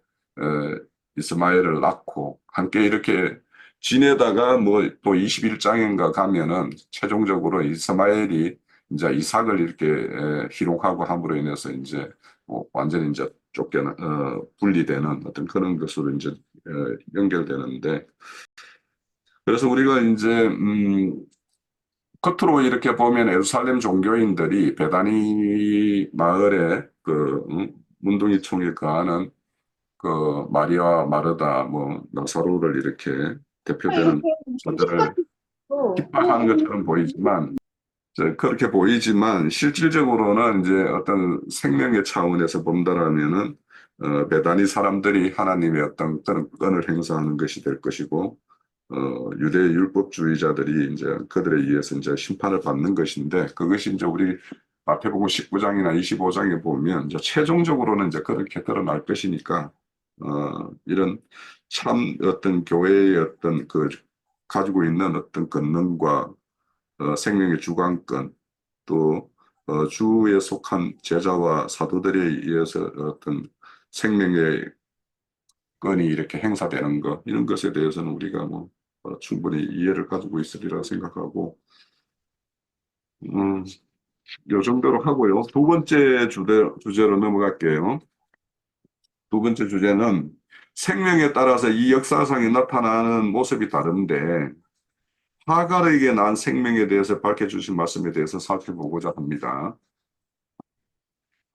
이스마엘을 낳고 함께 이렇게 지내다가 뭐 또 21장인가 가면은 최종적으로 이스마엘이 이제 이삭을 이렇게 희롱하고 함으로 인해서 이제 뭐 완전히 이제 분리되는 어떤 그런 것으로 이제 연결되는데 그래서 우리가 이제 겉으로 이렇게 보면 예루살렘 종교인들이 베다니 마을에 문둥이총에 거하는 그 마리아, 마르다, 뭐 나사로를 이렇게 대표되는 자들을 핍박하는 것처럼 보이지만 그렇게 보이지만 실질적으로는 이제 어떤 생명의 차원에서 본다라면은 대단히 사람들이 하나님의 어떤 그런 권을 행사하는 것이 될 것이고 유대 율법주의자들이 이제 그들에 의해서 이제 심판을 받는 것인데 그것이 이제 우리 마태복음 19장이나 25장에 보면 이제 최종적으로는 이제 그렇게 드러날 것이니까 이런 참 어떤 교회의 어떤 그 가지고 있는 어떤 권능과 생명의 주관권 또 주에 속한 제자와 사도들에 의해서 어떤 생명의 건이 이렇게 행사되는 것 이런 것에 대해서는 우리가 뭐 충분히 이해를 가지고 있으리라 생각하고 요 정도로 하고요. 두 번째 주제로 넘어갈게요. 두 번째 주제는 생명에 따라서 이 역사상에 나타나는 모습이 다른데 하갈에게 난 생명에 대해서 밝혀주신 말씀에 대해서 살펴보고자 합니다.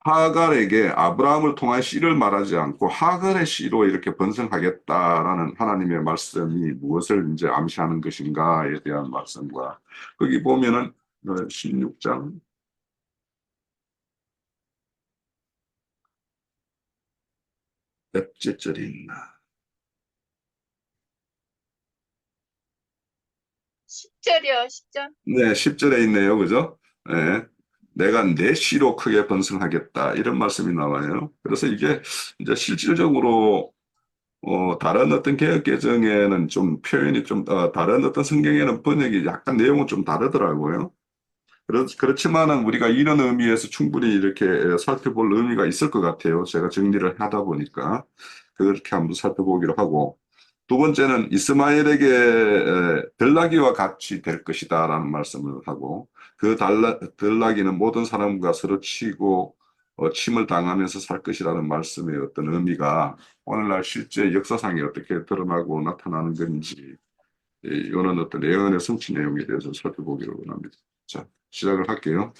하갈에게 아브라함을 통한 씨를 말하지 않고 하갈의 씨로 이렇게 번성하겠다라는 하나님의 말씀이 무엇을 이제 암시하는 것인가에 대한 말씀과 거기 보면은 16장 몇째 절이 있나? 10절이요, 10절. 네, 10절에 있네요. 그죠? 네. 내가 내 씨로 크게 번성하겠다. 이런 말씀이 나와요. 그래서 이게 이제 실질적으로 다른 어떤 개혁 개정에는 좀 표현이 좀 다른 어떤 성경에는 번역이 약간 내용은 좀 다르더라고요. 그렇지만은 우리가 이런 의미에서 충분히 이렇게 살펴볼 의미가 있을 것 같아요. 제가 정리를 하다 보니까 그렇게 한번 살펴보기로 하고 두 번째는 이스마엘에게 들나귀와 같이 될 것이다라는 말씀을 하고 그 들나귀는 모든 사람과 서로 치고 침을 당하면서 살 것이라는 말씀의 어떤 의미가 오늘날 실제 역사상에 어떻게 드러나고 나타나는 건지 이거는 어떤 예언의 성취 내용에 대해서 살펴보기로 원합니다. 자, 시작을 할게요.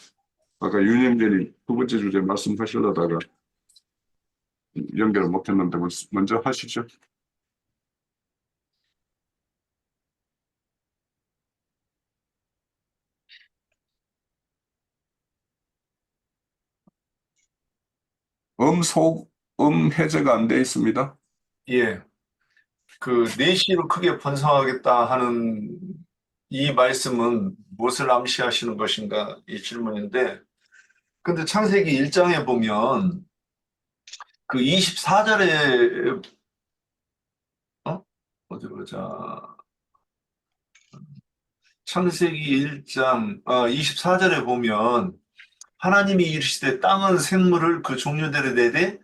아까 윤영재님 두 번째 주제 말씀하시려다가 연결을 못했는데 먼저 하시죠. 해제가 안 돼 있습니다. 예. 그 내시로 크게 번성하겠다 하는 이 말씀은 무엇을 암시하시는 것인가 이 질문인데 근데 창세기 1장에 보면 그 24절에 어디 보자. 창세기 1장 24절에 보면 하나님이 이르시되 땅은 생물을 그 종류대로 내되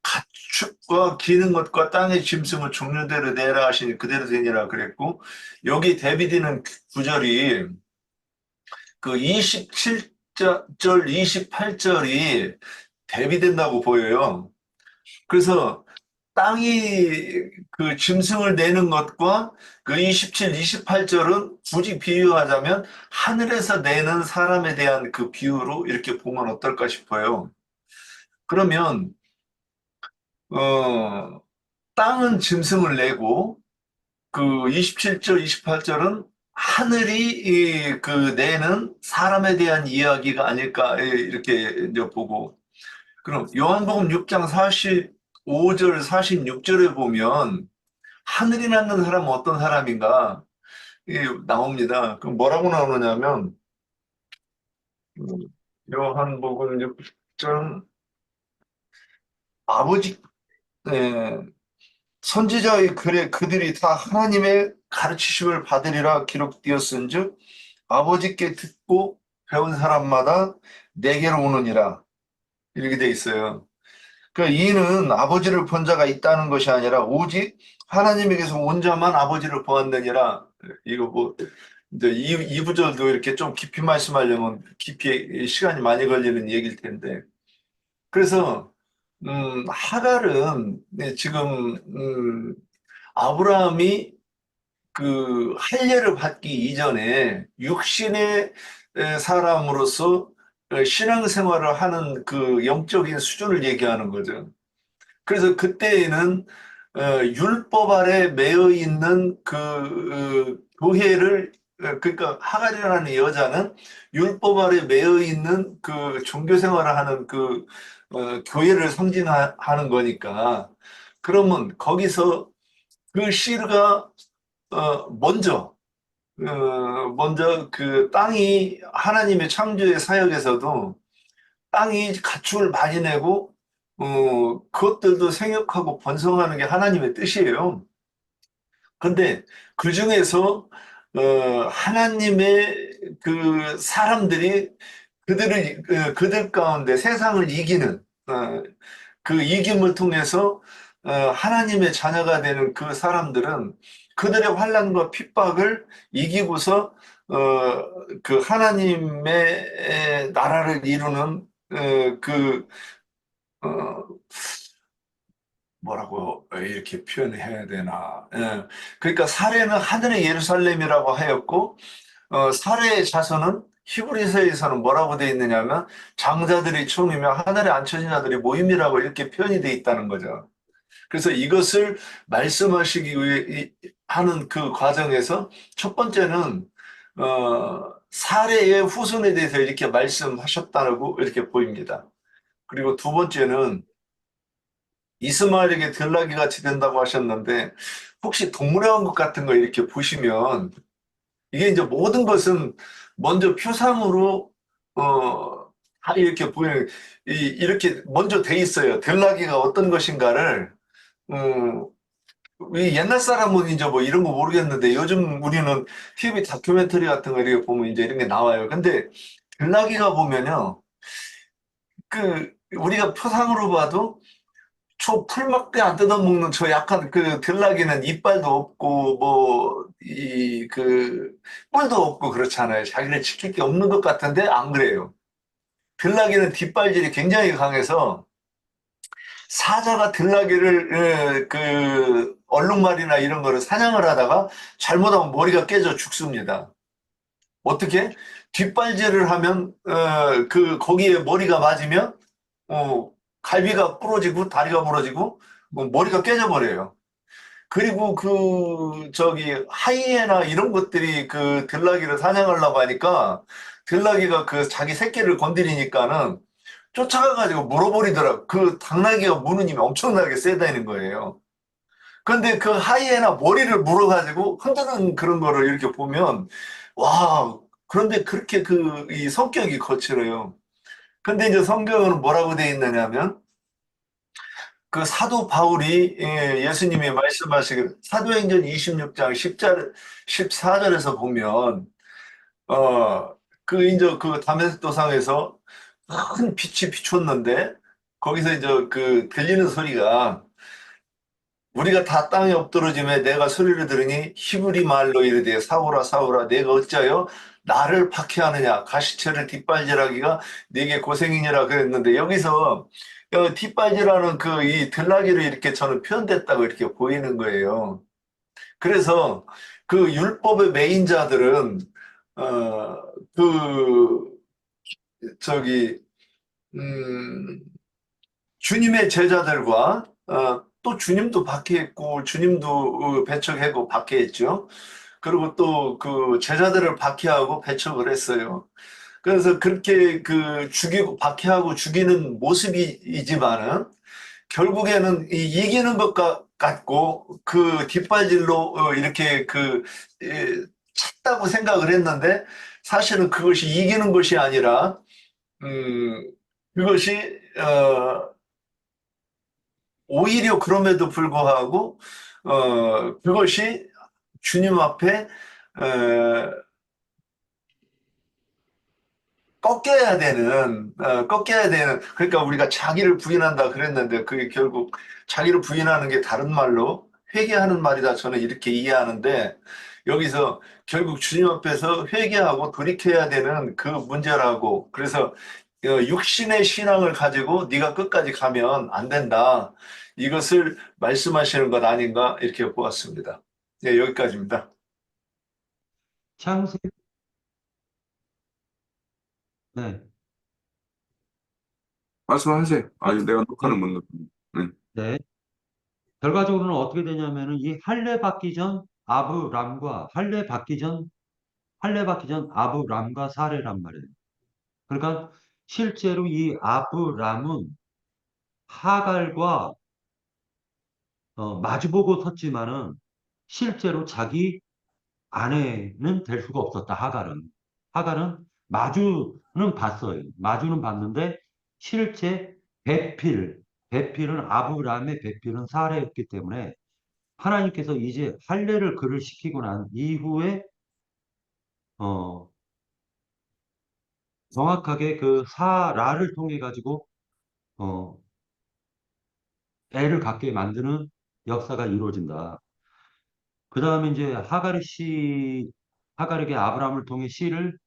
가축과 기는 것과 땅의 짐승을 종류대로 내라 하시니 그대로 되니라 그랬고 여기 대비되는 구절이 그 27절, 28절이 대비된다고 보여요. 그래서 땅이 그 짐승을 내는 것과 그 27, 28절은 굳이 비유하자면 하늘에서 내는 사람에 대한 그 비유로 이렇게 보면 어떨까 싶어요. 그러면 땅은 짐승을 내고 그 27절, 28절은 하늘이 그 내는 사람에 대한 이야기가 아닐까 이렇게 이제 보고 그럼 요한복음 6장 45절, 46절에 보면 하늘이 낳는 사람은 어떤 사람인가 나옵니다. 그럼 뭐라고 나오느냐면 요한복음 6장 아버지 선지자의 글에 그들이 다 하나님의 가르치심을 받으리라 기록되었은즉 아버지께 듣고 배운 사람마다 내게로 오느니라 이렇게 돼 있어요. 그러니까 이는 아버지를 본 자가 있다는 것이 아니라 오직 하나님에게서 온 자만 아버지를 보았느니라. 이거 뭐 이제 이 부절도 이렇게 좀 깊이 말씀하려면 깊이 시간이 많이 걸리는 얘기일 텐데. 그래서 하갈은 지금 아브라함이 그 할례를 받기 이전에 육신의 사람으로서 신앙생활을 하는 그 영적인 수준을 얘기하는 거죠. 그래서 그때에는 율법 아래 매여 있는 그 교회를 그러니까 하갈이라는 여자는 율법 아래 매여 있는 그 종교 생활을 하는 그 교회를 상징하는 거니까 그러면 거기서 그 씨가 먼저 그 땅이 하나님의 창조의 사역에서도 땅이 가축을 많이 내고 그것들도 생육하고 번성하는 게 하나님의 뜻이에요. 근데 그 중에서 하나님의 그 사람들이 그들 가운데 세상을 이기는 그 이김을 통해서 하나님의 자녀가 되는 그 사람들은 그들의 환난과 핍박을 이기고서 그 하나님의 나라를 이루는 그 어, 뭐라고 이렇게 표현해야 되나? 그러니까 사례는 하늘의 예루살렘이라고 하였고 사례의 자손은 히브리서에서는 뭐라고 되어 있느냐면 장자들이 총이며 하늘에 앉혀진 자들이 모임이라고 이렇게 표현이 되어 있다는 거죠. 그래서 이것을 말씀하시기 위해 하는 그 과정에서 첫 번째는 사례의 후손에 대해서 이렇게 말씀하셨다고 이렇게 보입니다. 그리고 두 번째는 이스마엘에게 들나귀 같이 된다고 하셨는데 혹시 동물의 왕국 같은 거 이렇게 보시면 이게 이제 모든 것은 먼저 표상으로 다 이렇게 보이는 이렇게 먼저 돼 있어요. 들나귀가 어떤 것인가를 음, 이 옛날 사람은 이제 뭐 이런 거 모르겠는데 요즘 우리는 TV 다큐멘터리 같은 거 이렇게 보면 이제 이런 게 나와요. 근데 들나귀가 보면요. 그 우리가 표상으로 봐도 저 풀막대 안 뜯어먹는 저 약간 그 들나귀는 이빨도 없고 뭐 이 그 뿔도 없고 그렇잖아요. 자기를 지킬 게 없는 것 같은데 안 그래요. 들나귀는 뒷발질이 굉장히 강해서 사자가 들나귀를 그 얼룩말이나 이런 거를 사냥을 하다가 잘못하면 머리가 깨져 죽습니다. 어떻게? 뒷발질을 하면 그 거기에 머리가 맞으면 갈비가 부러지고 다리가 부러지고 머리가 깨져버려요. 그리고 그 저기 하이에나 이런 것들이 그 들나귀를 사냥하려고 하니까 들나귀가 그 자기 새끼를 건드리니까는 쫓아가가지고 물어버리더라고. 그 당나귀가 무는 힘이 엄청나게 세다는 거예요. 근데 그 하이에나 머리를 물어가지고 흔드는 그런 거를 이렇게 보면 와 그런데 그렇게 그 이 성격이 거칠어요. 근데 이제 성경은 뭐라고 돼 있느냐면 그 사도 바울이 예수님이 말씀하시길 사도행전 26장 10절 14절에서 보면 그 이제 그 다메섹 도상에서 큰 빛이 비췄는데 거기서 이제 그 들리는 소리가 우리가 다 땅에 엎드러짐에 내가 소리를 들으니 히브리 말로 이르되 사울아 사울아 내가 어찌하여 나를 박해하느냐 가시체를 뒷발질하기가 네게 고생이니라 그랬는데 여기서 뒷발질하는 그 이 들나귀를 이렇게 저는 표현됐다고 이렇게 보이는 거예요. 그래서 그 율법의 매인자들은 그 저기 음, 주님의 제자들과 또 주님도 박해했고 주님도 배척하고 박해했죠. 그리고 또 그 제자들을 박해하고 배척을 했어요. 그래서 그렇게 그 죽이고 박해하고 죽이는 모습이지만은 결국에는 이기는 것 같고 그 뒷발질로 이렇게 그 찼다고 생각을 했는데 사실은 그것이 이기는 것이 아니라 그것이 오히려 그럼에도 불구하고 그것이 주님 앞에 꺾여야 되는 그러니까 우리가 자기를 부인한다 그랬는데 그게 결국 자기를 부인하는 게 다른 말로 회개하는 말이다 저는 이렇게 이해하는데 여기서 결국 주님 앞에서 회개하고 돌이켜야 되는 그 문제라고 그래서 육신의 신앙을 가지고 네가 끝까지 가면 안 된다 이것을 말씀하시는 것 아닌가 이렇게 보았습니다. 네, 여기까지입니다. 창세, 네, 말씀하세요. 아니, 내가 녹화는 네, 못 넣고. 네. 네. 결과적으로는 어떻게 되냐면은 이 할례 받기 전 아브람과 할례 받기 전 할례 받기 전 아브람과 사례란 말이에요. 그러니까 실제로 이 아브람은 하갈과 마주보고 섰지만은 실제로 자기 아내는 될 수가 없었다. 하갈은. 하갈은 마주는 봤어요. 마주는 봤는데 실제 배필은 아브라함의 배필은 사라였기 때문에 하나님께서 이제 할례를 그를 시키고 난 이후에 어, 정확하게 그 사라를 통해 가지고 어, 애를 갖게 만드는 역사가 이루어진다. 그 다음에 이제 하갈에게 아브라함을 통해 씨를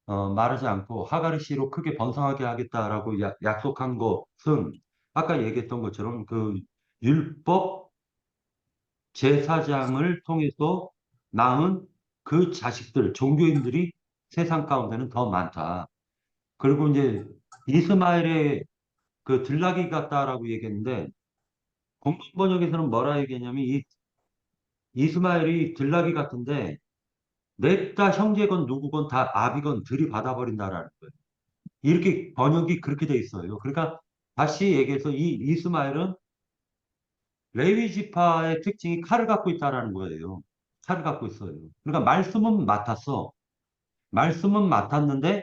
말하지 않고 하갈의 씨로 크게 번성하게 하겠다라고 약속한 것은 아까 얘기했던 것처럼 그 율법 제사장을 통해서 낳은 그 자식들, 종교인들이 세상 가운데는 더 많다. 그리고 이제 이스마엘의 그 들나귀 같다라고 얘기했는데 공동 번역에서는 뭐라 얘기했냐면 이 이스마엘이 들나귀 같은데 넷다 형제건 누구건 다 아비건 들이받아버린다라는 거예요. 이렇게 번역이 그렇게 돼 있어요. 그러니까 다시 얘기해서 이 이스마엘은 레위 지파의 특징이 칼을 갖고 있다라는 거예요. 칼을 갖고 있어요. 그러니까 말씀은 맡았어. 말씀은 맡았는데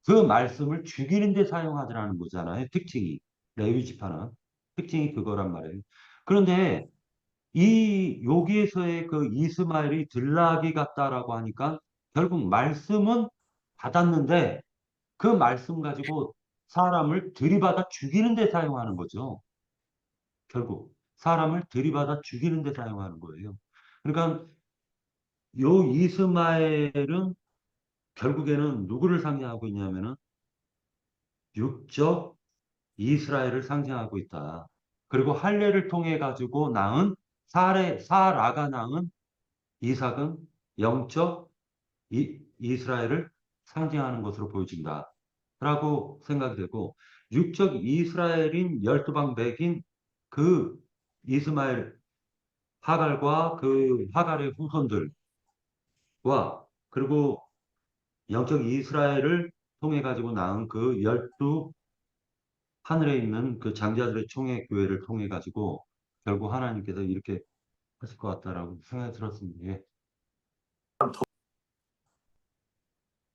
그 말씀을 죽이는 데 사용하더라는 거잖아요. 특징이. 레위 지파는 특징이 그거란 말이에요. 그런데 이 여기에서의 그 이스마엘이 들나귀 같다라고 하니까 결국 말씀은 받았는데 그 말씀 가지고 사람을 들이받아 죽이는 데 사용하는 거죠. 결국 사람을 들이받아 죽이는 데 사용하는 거예요. 그러니까 요 이스마엘은 결국에는 누구를 상징하고 있냐면은 육적 이스라엘을 상징하고 있다. 그리고 할례를 통해 가지고 낳은 사라가 낳은 이삭은 영적 이스라엘을 상징하는 것으로 보여진다. 라고 생각이 되고, 육적 이스라엘인 12방백인 그 이스마엘, 하갈과 그 하갈의 후손들과, 그리고 영적 이스라엘을 통해 가지고 낳은 그 12 하늘에 있는 그 장자들의 총회 교회를 통해 가지고 결국 하나님께서 이렇게 하실 것 같다라고 생각이 들었습니다. 예.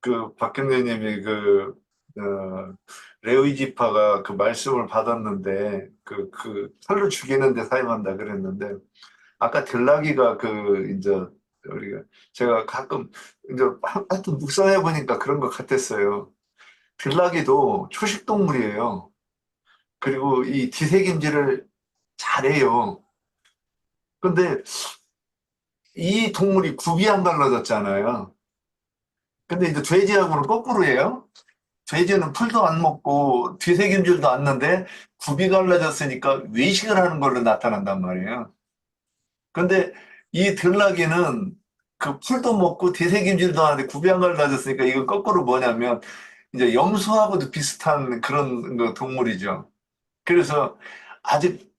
그 박경래님이 레위 지파가 그 말씀을 받았는데 그 칼로 죽이는데 사용한다 그랬는데 아까 들나귀가 이제 우리가 제가 가끔 이제 하여튼 묵상해 보니까 그런 것 같았어요. 들나귀도 초식 동물이에요. 그리고 이 뒤새김질을 잘해요. 근데 이 동물이 굽이 안 갈라졌잖아요. 근데 이제 돼지하고는 거꾸로예요. 돼지는 풀도 안 먹고 뒤새김질도 않는데 굽이 갈라졌으니까 외식을 하는 걸로 나타난단 말이에요. 근데 이 들나귀는 그 풀도 먹고 뒤새김질도 하는데 굽이 안 갈라졌으니까 이건 거꾸로 뭐냐면 이제 염소하고도 비슷한 그런 동물이죠. 그래서 아직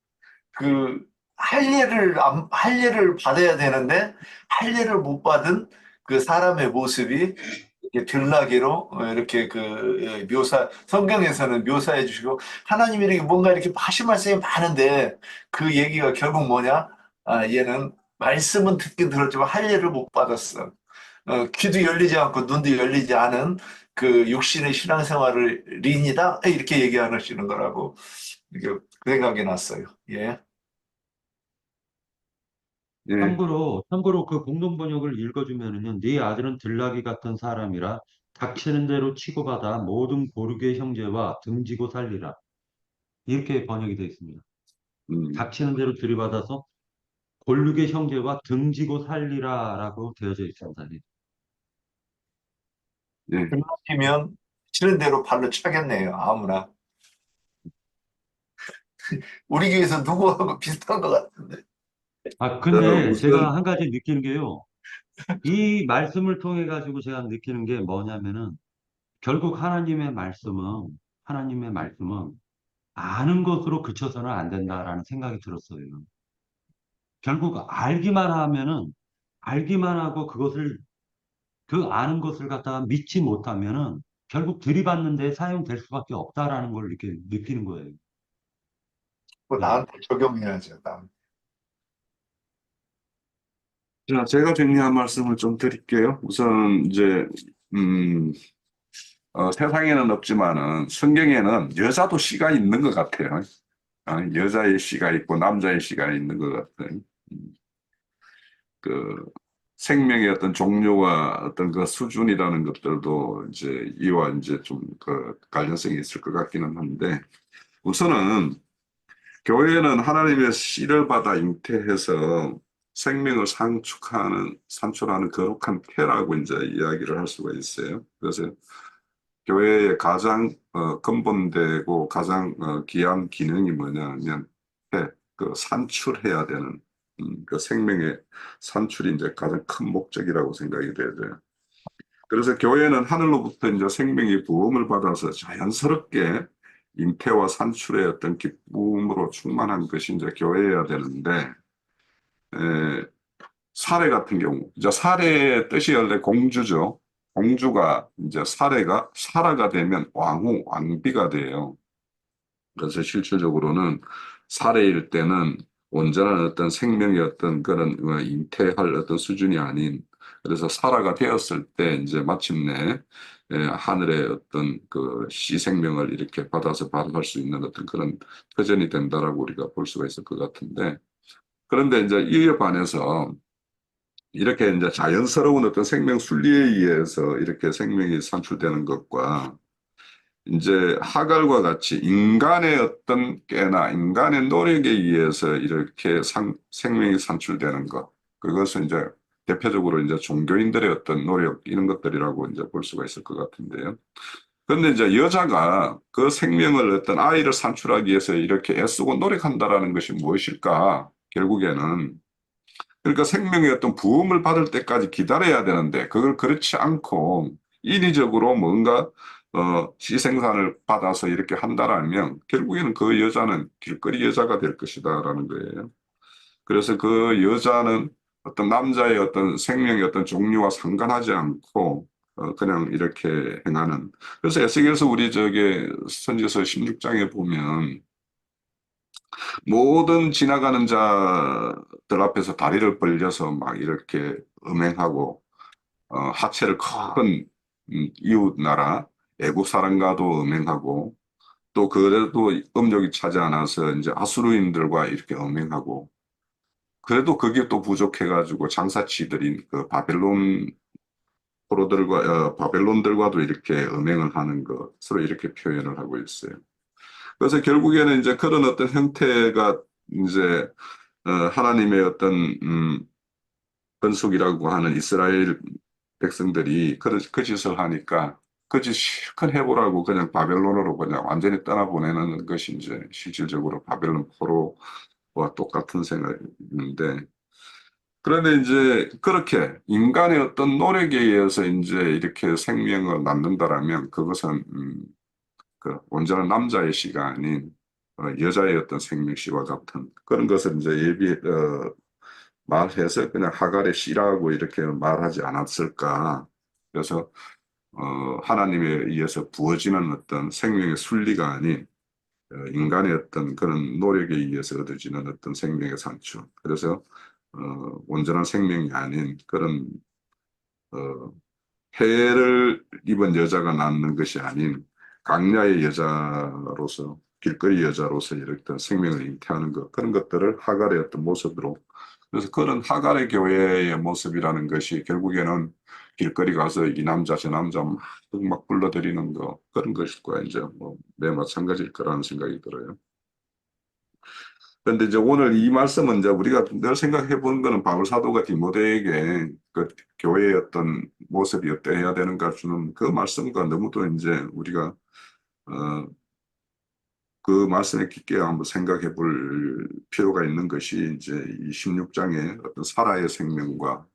할례를 받아야 되는데 할례를 못 받은 그 사람의 모습이 이렇게 들나귀로 이렇게 성경에서는 묘사해 주시고 하나님이 이렇게 뭔가 이렇게 하신 말씀이 많은데 그 얘기가 결국 뭐냐? 얘는 말씀은 듣긴 들었지만 할례를 못 받았어. 귀도 열리지 않고 눈도 열리지 않은 그 육신의 신앙생활을 린이다 이렇게 얘기하시는 거라고 이렇게 그 생각이 났어요. 예. 예, 참고로 그 공동 번역을 읽어주면은요, 네 아들은 들나귀 같은 사람이라 닥치는 대로 치고받아 모든 고르게 형제와 등지고 살리라. 이렇게 번역이 되어 있습니다. 음, 닥치는 대로 들이받아서 골르게 형제와 등지고 살리라라고 되어져 있습니다. 예. 등록이면 치는 대로 발로 차겠네요. 아무나. 우리 교회에서 누구하고 비슷한 것 같은데. 근데 제가 우선, 한 가지 느끼는 게요. 이 말씀을 통해 가지고 제가 느끼는 게 뭐냐면은 결국 하나님의 말씀은 아는 것으로 그쳐서는 안 된다라는 생각이 들었어요. 결국 알기만 하고 그것을 그 아는 것을 갖다가 믿지 못하면은 결국 들이받는 데 사용될 수밖에 없다라는 걸 이렇게 느끼는 거예요. 뭐 네. 나한테 적용해야죠. 자, 제가 정리한 말씀을 좀 드릴게요. 우선 이제 세상에는 없지만은 성경에는 여자도 씨가 있는 것 같아요. 여자의 씨가 있고 남자의 씨가 있는 것 같아요. 그 생명의 어떤 종류와 어떤 그 수준이라는 것들도 이제 이와 이제 좀 그 관련성이 있을 것 같기는 한데, 우선은 교회는 하나님의 씨를 받아 잉태해서 생명을 산출하는 거룩한 태라고 이제 이야기를 할 수가 있어요. 그래서 교회의 가장 근본되고 가장 귀한 기능이 뭐냐면 그 산출해야 되는 그 생명의 산출이 이제 가장 큰 목적이라고 생각이 되죠. 그래서 교회는 하늘로부터 이제 생명의 부음을 받아서 자연스럽게 잉태와 산출의 어떤 기쁨으로 충만한 것이 이제 교회여야 되는데, 에, 사례 같은 경우, 이제 사례의 뜻이 원래 공주죠. 공주가 이제 사라가 되면 왕비가 돼요. 그래서 실질적으로는 사례일 때는 온전한 어떤 생명의 어떤 그런 잉태할 어떤 수준이 아닌, 그래서 사라가 되었을 때 이제 마침내 하늘의 어떤 그 씨 생명을 이렇게 받아서 발휘할 수 있는 어떤 그런 터전이 된다라고 우리가 볼 수가 있을 것 같은데, 그런데 이제 이에 반해서 이렇게 이제 자연스러운 어떤 생명 순리에 의해서 이렇게 생명이 산출되는 것과 이제 하갈과 같이 인간의 어떤 깨나 인간의 노력에 의해서 이렇게 생명이 산출되는 것, 그것은 이제 대표적으로 이제 종교인들의 어떤 노력 이런 것들이라고 이제 볼 수가 있을 것 같은데요. 그런데 이제 여자가 그 생명을 어떤 아이를 산출하기 위해서 이렇게 애쓰고 노력한다라는 것이 무엇일까? 결국에는 그러니까 생명의 어떤 부음을 받을 때까지 기다려야 되는데 그걸 그렇지 않고 인위적으로 뭔가 시생산을 받아서 이렇게 한다라면 결국에는 그 여자는 길거리 여자가 될 것이다라는 거예요. 그래서 그 여자는 어떤 남자의 어떤 생명의 어떤 종류와 상관하지 않고 그냥 이렇게 행하는. 그래서 에스겔서 우리 저기 선지서 16장에 보면 모든 지나가는 자들 앞에서 다리를 벌려서 막 이렇게 음행하고 하체를 큰 이웃 나라 애국 사람과도 음행하고 또 그래도 음욕이 차지 않아서 이제 아수르인들과 이렇게 음행하고 그래도 그게 또 부족해가지고 장사치들인 그 바벨론들과도 이렇게 음행을 하는 것으로 이렇게 표현을 하고 있어요. 그래서 결국에는 이제 그런 어떤 형태가 이제 하나님의 어떤 건속이라고 하는 이스라엘 백성들이 그 짓을 하니까 그 짓 실컷 해보라고 그냥 바벨론으로 그냥 완전히 떠나보내는 것이 이제 실질적으로 바벨론 포로와 똑같은 생각인데, 그런데 이제 그렇게 인간의 어떤 노력에 의해서 이제 이렇게 생명을 낳는다라면 그것은 그 온전한 남자의 씨가 아닌 여자의 어떤 생명씨와 같은 그런 것을 이제 말해서 그냥 하갈의 씨라고 이렇게 말하지 않았을까. 그래서 하나님에 의해서 부어지는 어떤 생명의 순리가 아닌 인간의 어떤 그런 노력에 의해서 얻어지는 어떤 생명의 산출. 그래서 온전한 생명이 아닌 그런 어, 해를 입은 여자가 낳는 것이 아닌 강야의 여자로서 길거리 여자로서 이렇게 생명을 잉태하는 것 그런 것들을 하갈의 어떤 모습으로, 그래서 그런 하갈의 교회의 모습이라는 것이 결국에는 길거리 가서 이 남자 저 남자 막 불러들이는 거 그런 것과 이제 매 마찬가지일 거라는 생각이 들어요. 그런데 이제 오늘 이 말씀은 이제 우리가 늘 생각해 보는 거는 바울 사도가 디모데에게 그 교회의 어떤 모습이 어때야 되는가 주는 그 말씀과 너무도 이제 우리가 그 말씀에 깊게 한번 생각해 볼 필요가 있는 것이 이제 이 16장의 어떤 사라의 생명과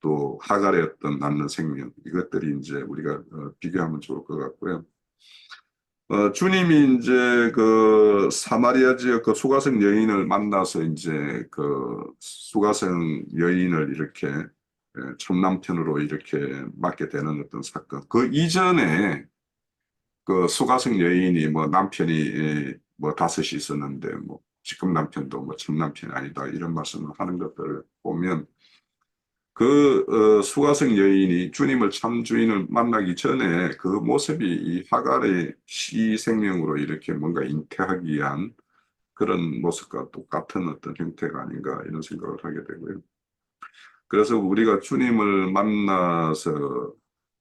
또 하갈의 어떤 낳는 생명 이것들이 이제 우리가 비교하면 좋을 것 같고요. 주님이 이제 그 사마리아 지역 그 수가성 여인을 만나서 이제 그 수가성 여인을 이렇게 첨남편으로 이렇게 맞게 되는 어떤 사건. 그 이전에 그 수가성 여인이 뭐 남편이 뭐 다섯이 있었는데 뭐 지금 남편도 뭐 첨남편이 아니다 이런 말씀을 하는 것들을 보면 그 수가성 여인이 주님을 참 주인을 만나기 전에 그 모습이 이 하갈의 시생명으로 이렇게 뭔가 잉태하기 위한 그런 모습과 똑같은 어떤 형태가 아닌가 이런 생각을 하게 되고요. 그래서 우리가 주님을 만나서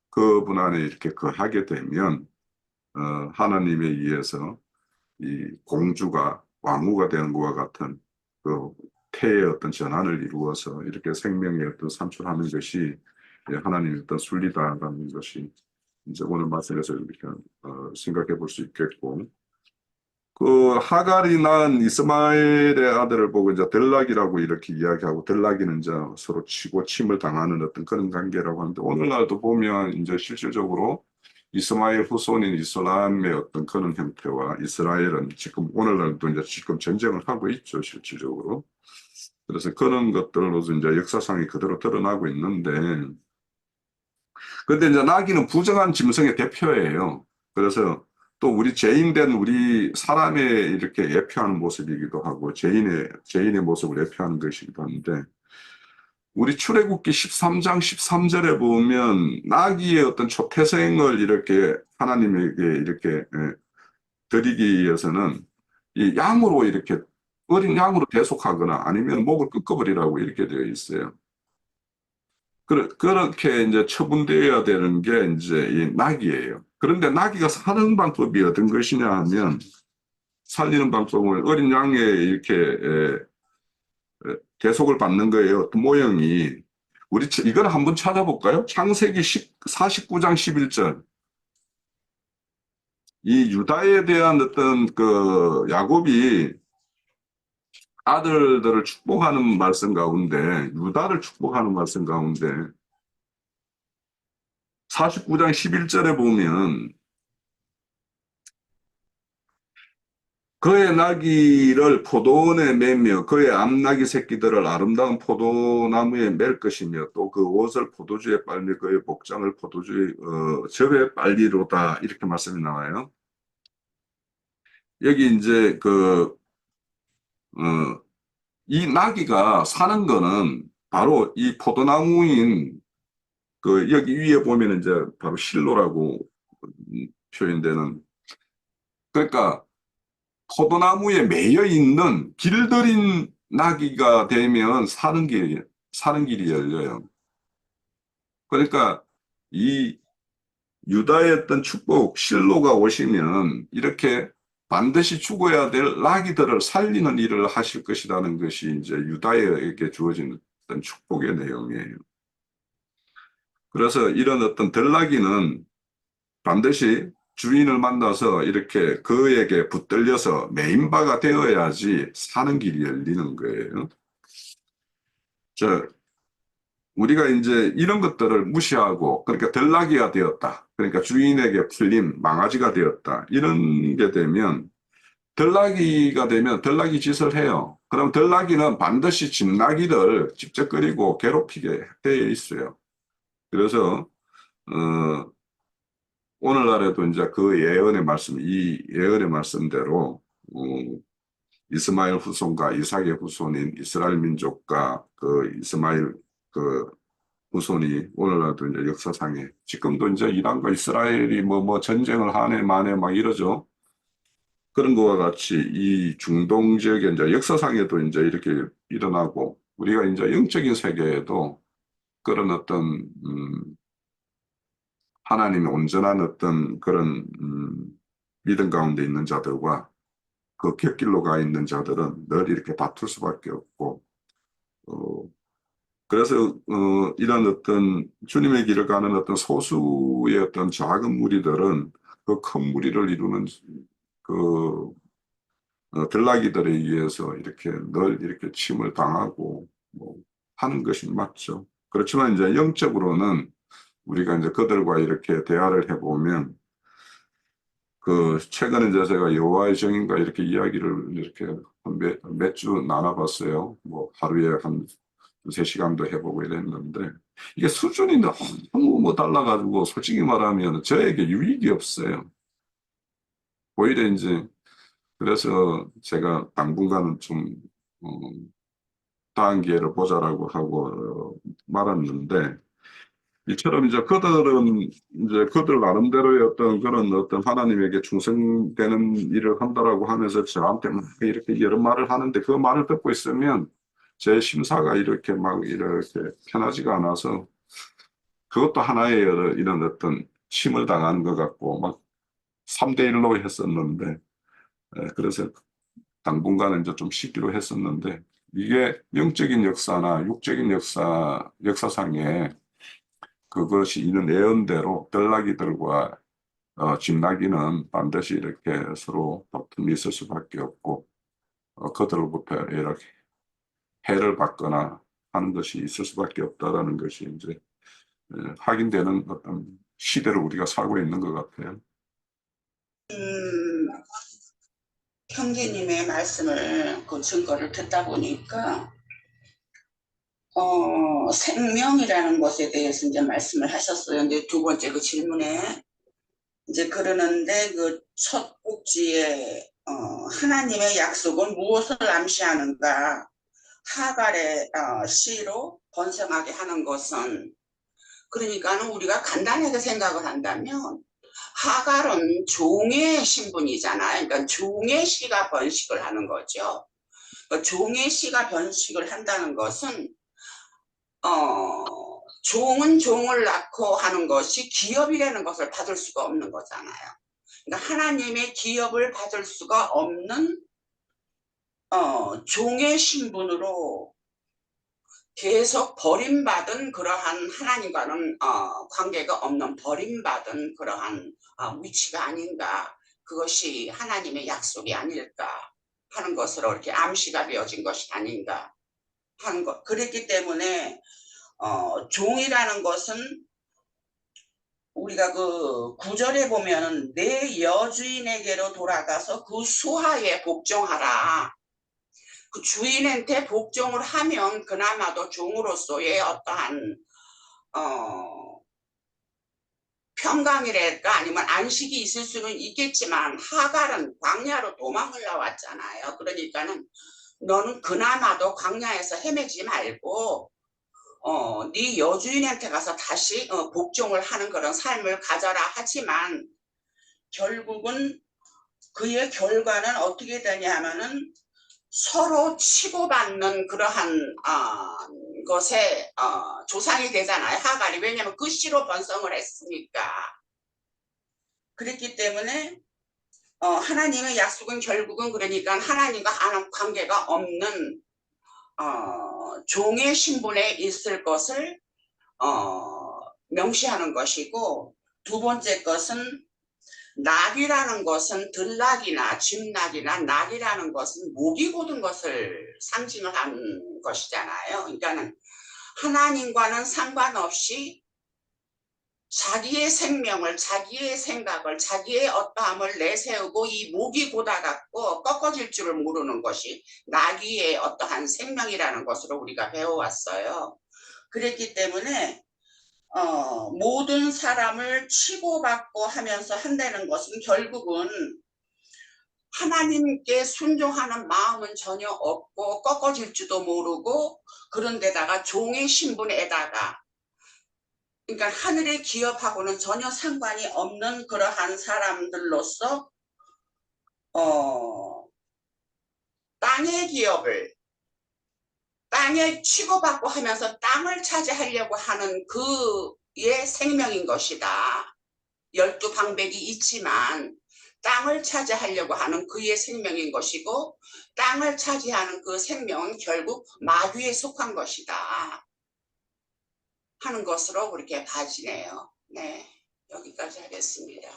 그분 안에 이렇게 거하게 되면 하나님에 의해서 이 공주가 왕후가 되는 것과 같은 그 태의 어떤 전환을 이루어서 이렇게 생명의 어떤 산출하는 것이 하나님의 어떤 순리다라는 것이 이제 오늘 말씀에서 이렇게 생각해 볼 수 있겠고, 그 하갈이 낳은 이스마엘의 아들을 보고 이제 델락이라고 이렇게 이야기하고, 델락이는 이제 서로 치고 침을 당하는 어떤 그런 관계라고 하는데, 오늘날도 보면 이제 실질적으로 이스마엘 후손인 이슬람의 어떤 그런 형태와 이스라엘은 지금 오늘날도 이제 지금 전쟁을 하고 있죠, 실질적으로. 그래서 그런 것들로서 이제 역사상이 그대로 드러나고 있는데, 근데 이제 나귀는 부정한 짐승의 대표예요. 그래서 또 우리 죄인된 우리 사람의 이렇게 예표하는 모습이기도 하고, 죄인의 모습을 예표하는 것이기도 한데, 우리 출애굽기 13장 13절에 보면 나귀의 어떤 초태생을 이렇게 하나님에게 이렇게 드리기 위해서는 이 양으로 이렇게 어린 양으로 대속하거나 아니면 목을 꺾어버리라고 이렇게 되어 있어요. 그렇게 이제 처분되어야 되는 게 이제 이 나귀예요. 그런데 나귀가 사는 방법이 어떤 것이냐 하면, 살리는 방법을 어린 양에 이렇게 대속을 받는 거예요. 그 모형이. 이걸 한번 찾아볼까요? 창세기 49장 11절. 이 유다에 대한 어떤 그 야곱이 아들들을 축복하는 말씀 가운데, 유다를 축복하는 말씀 가운데 49장 11절에 보면, 그의 나귀를 포도원에 매며 그의 암나귀 새끼들을 아름다운 포도나무에 맬 것이며 또 그 옷을 포도주에 빨며 그의 복장을 포도주의 즙에 빨리로다, 이렇게 말씀이 나와요. 여기 이제 이 나귀가 사는 거는 바로 이 포도나무인 여기 위에 보면 이제 바로 실로라고 표현되는, 그러니까 포도나무에 매여 있는 길들인 나귀가 되면 사는 길이 열려요. 그러니까 이 유다의 어떤 축복, 실로가 오시면 이렇게 반드시 죽어야 될 나귀들을 살리는 일을 하실 것이라는 것이 이제 유다에게 주어진 어떤 축복의 내용이에요. 그래서 이런 어떤 덜나귀는 반드시 주인을 만나서 이렇게 그에게 붙들려서 매인바가 되어야지 사는 길이 열리는 거예요. 우리가 이제 이런 것들을 무시하고, 그러니까 덜나귀가 되었다, 그러니까 주인에게 풀림, 망아지가 되었다, 이런 게 되면, 덜나귀가 되면 덜나귀 짓을 해요. 그럼 덜나귀는 반드시 집나귀를 집적거리고 괴롭히게 되어 있어요. 그래서 오늘날에도 이제 이 예언의 말씀대로 이스마엘 후손과 이삭의 후손인 이스라엘 민족과 그 이스마엘 후손이 오늘날도 이제 역사상에 지금도 이제 이란과 이스라엘이 뭐 전쟁을 하네 마네 막 이러죠. 그런 것과 같이 이 중동 지역에 이제 역사상에도 이제 이렇게 일어나고, 우리가 이제 영적인 세계에도 그런 어떤 하나님의 온전한 어떤 그런 믿음 가운데 있는 자들과 그 곁길로 가 있는 자들은 늘 이렇게 다툴 수밖에 없고, 그래서 이런 어떤 주님의 길을 가는 어떤 소수의 어떤 작은 무리들은 그 큰 무리를 이루는 들나귀들에 의해서 이렇게 늘 이렇게 침을 당하고 뭐 하는 것이 맞죠. 그렇지만 이제 영적으로는 우리가 이제 그들과 이렇게 대화를 해보면, 최근에 이제 제가 여호와의 정인과 이렇게 이야기를 이렇게 몇 주 나눠봤어요. 뭐 하루에 한 두세 시간도 해보고 이랬는데, 이게 수준이 너무 뭐 달라가지고 솔직히 말하면 저에게 유익이 없어요. 오히려 이제 그래서 제가 당분간은 좀 다음 기회를 보자라고 하고 말았는데 이처럼 이제 그들 나름대로의 어떤 하나님에게 충성되는 일을 한다라고 하면서 저한테 막 이렇게 여러 말을 하는데 그 말을 듣고 있으면 제 심사가 이렇게 편하지가 않아서 그것도 하나의 이런 어떤 침을 당하는 것 같고 막 3대1로 했었는데 그래서 당분간은 이제 좀 쉬기로 했었는데 이게 영적인 역사나 육적인 역사상에 그것이 있는 예언대로 뜰나기들과 집나기는 반드시 이렇게 서로 다툼이 있을 수밖에 없고 그들로부터 이렇게 해를 받거나 하는 것이 있을 수밖에 없다라는 것이 이제 확인되는 어떤 시대로 우리가 살고 있는 것 같아요. 형제님의 말씀을 그 증거를 듣다 보니까 생명이라는 것에 대해서 이제 말씀을 하셨어요. 이제 두 번째 그 질문에 이제 그러는데 그 첫 꼭지에 하나님의 약속은 무엇을 암시하는가? 하갈의 시로 번성하게 하는 것은 그러니까는 우리가 간단하게 생각을 한다면 하갈은 종의 신분이잖아요. 그러니까 종의 씨가 번식을 하는 거죠. 종의 씨가 번식을 한다는 것은 종은 종을 낳고 하는 것이 기업이라는 것을 받을 수가 없는 거잖아요. 그러니까 하나님의 기업을 받을 수가 없는 종의 신분으로 계속 버림받은 그러한 하나님과는 관계가 없는 버림받은 그러한 위치가 아닌가. 그것이 하나님의 약속이 아닐까 하는 것으로 이렇게 암시가 되어진 것이 아닌가 하는 것. 그랬기 때문에 종이라는 것은 우리가 그 9절에 보면 내 여주인에게로 돌아가서 그 수하에 복종하라. 그 주인한테 복종을 하면 그나마도 종으로서의 어떠한 평강이랄까 아니면 안식이 있을 수는 있겠지만 하갈은 광야로 도망을 나왔잖아요. 그러니까는 너는 그나마도 광야에서 헤매지 말고 네 여주인한테 가서 다시 복종을 하는 그런 삶을 가져라 하지만 결국은 그의 결과는 어떻게 되냐 하면은 서로 치고받는 그러한 것에 조상이 되잖아요. 하갈이. 왜냐하면 그 씨로 번성을 했으니까. 그랬기 때문에 하나님의 약속은 결국은 그러니까 하나님과 관계가 없는 종의 신분에 있을 것을 명시하는 것이고, 두 번째 것은 낙이라는 것은 들낙이나 쥐낙이나 낙이라는 것은 목이 곧은 것을 상징을 하는 것이잖아요. 그러니까는 하나님과는 상관없이 자기의 생명을, 자기의 생각을, 자기의 어떠함을 내세우고 이 목이 곧아갖고 꺾어질 줄을 모르는 것이 낙이의 어떠한 생명이라는 것으로 우리가 배워왔어요. 그랬기 때문에 모든 사람을 치고받고 하면서 한다는 것은 결국은 하나님께 순종하는 마음은 전혀 없고 꺾어질지도 모르고 그런데다가 종의 신분에다가 그러니까 하늘의 기업하고는 전혀 상관이 없는 그러한 사람들로서 땅의 기업을 땅에 치고받고 하면서 땅을 차지하려고 하는 그의 생명인 것이다. 12방백이 있지만 땅을 차지하려고 하는 그의 생명인 것이고 땅을 차지하는 그 생명은 결국 마귀에 속한 것이다 하는 것으로 그렇게 봐지네요. 네, 여기까지 하겠습니다.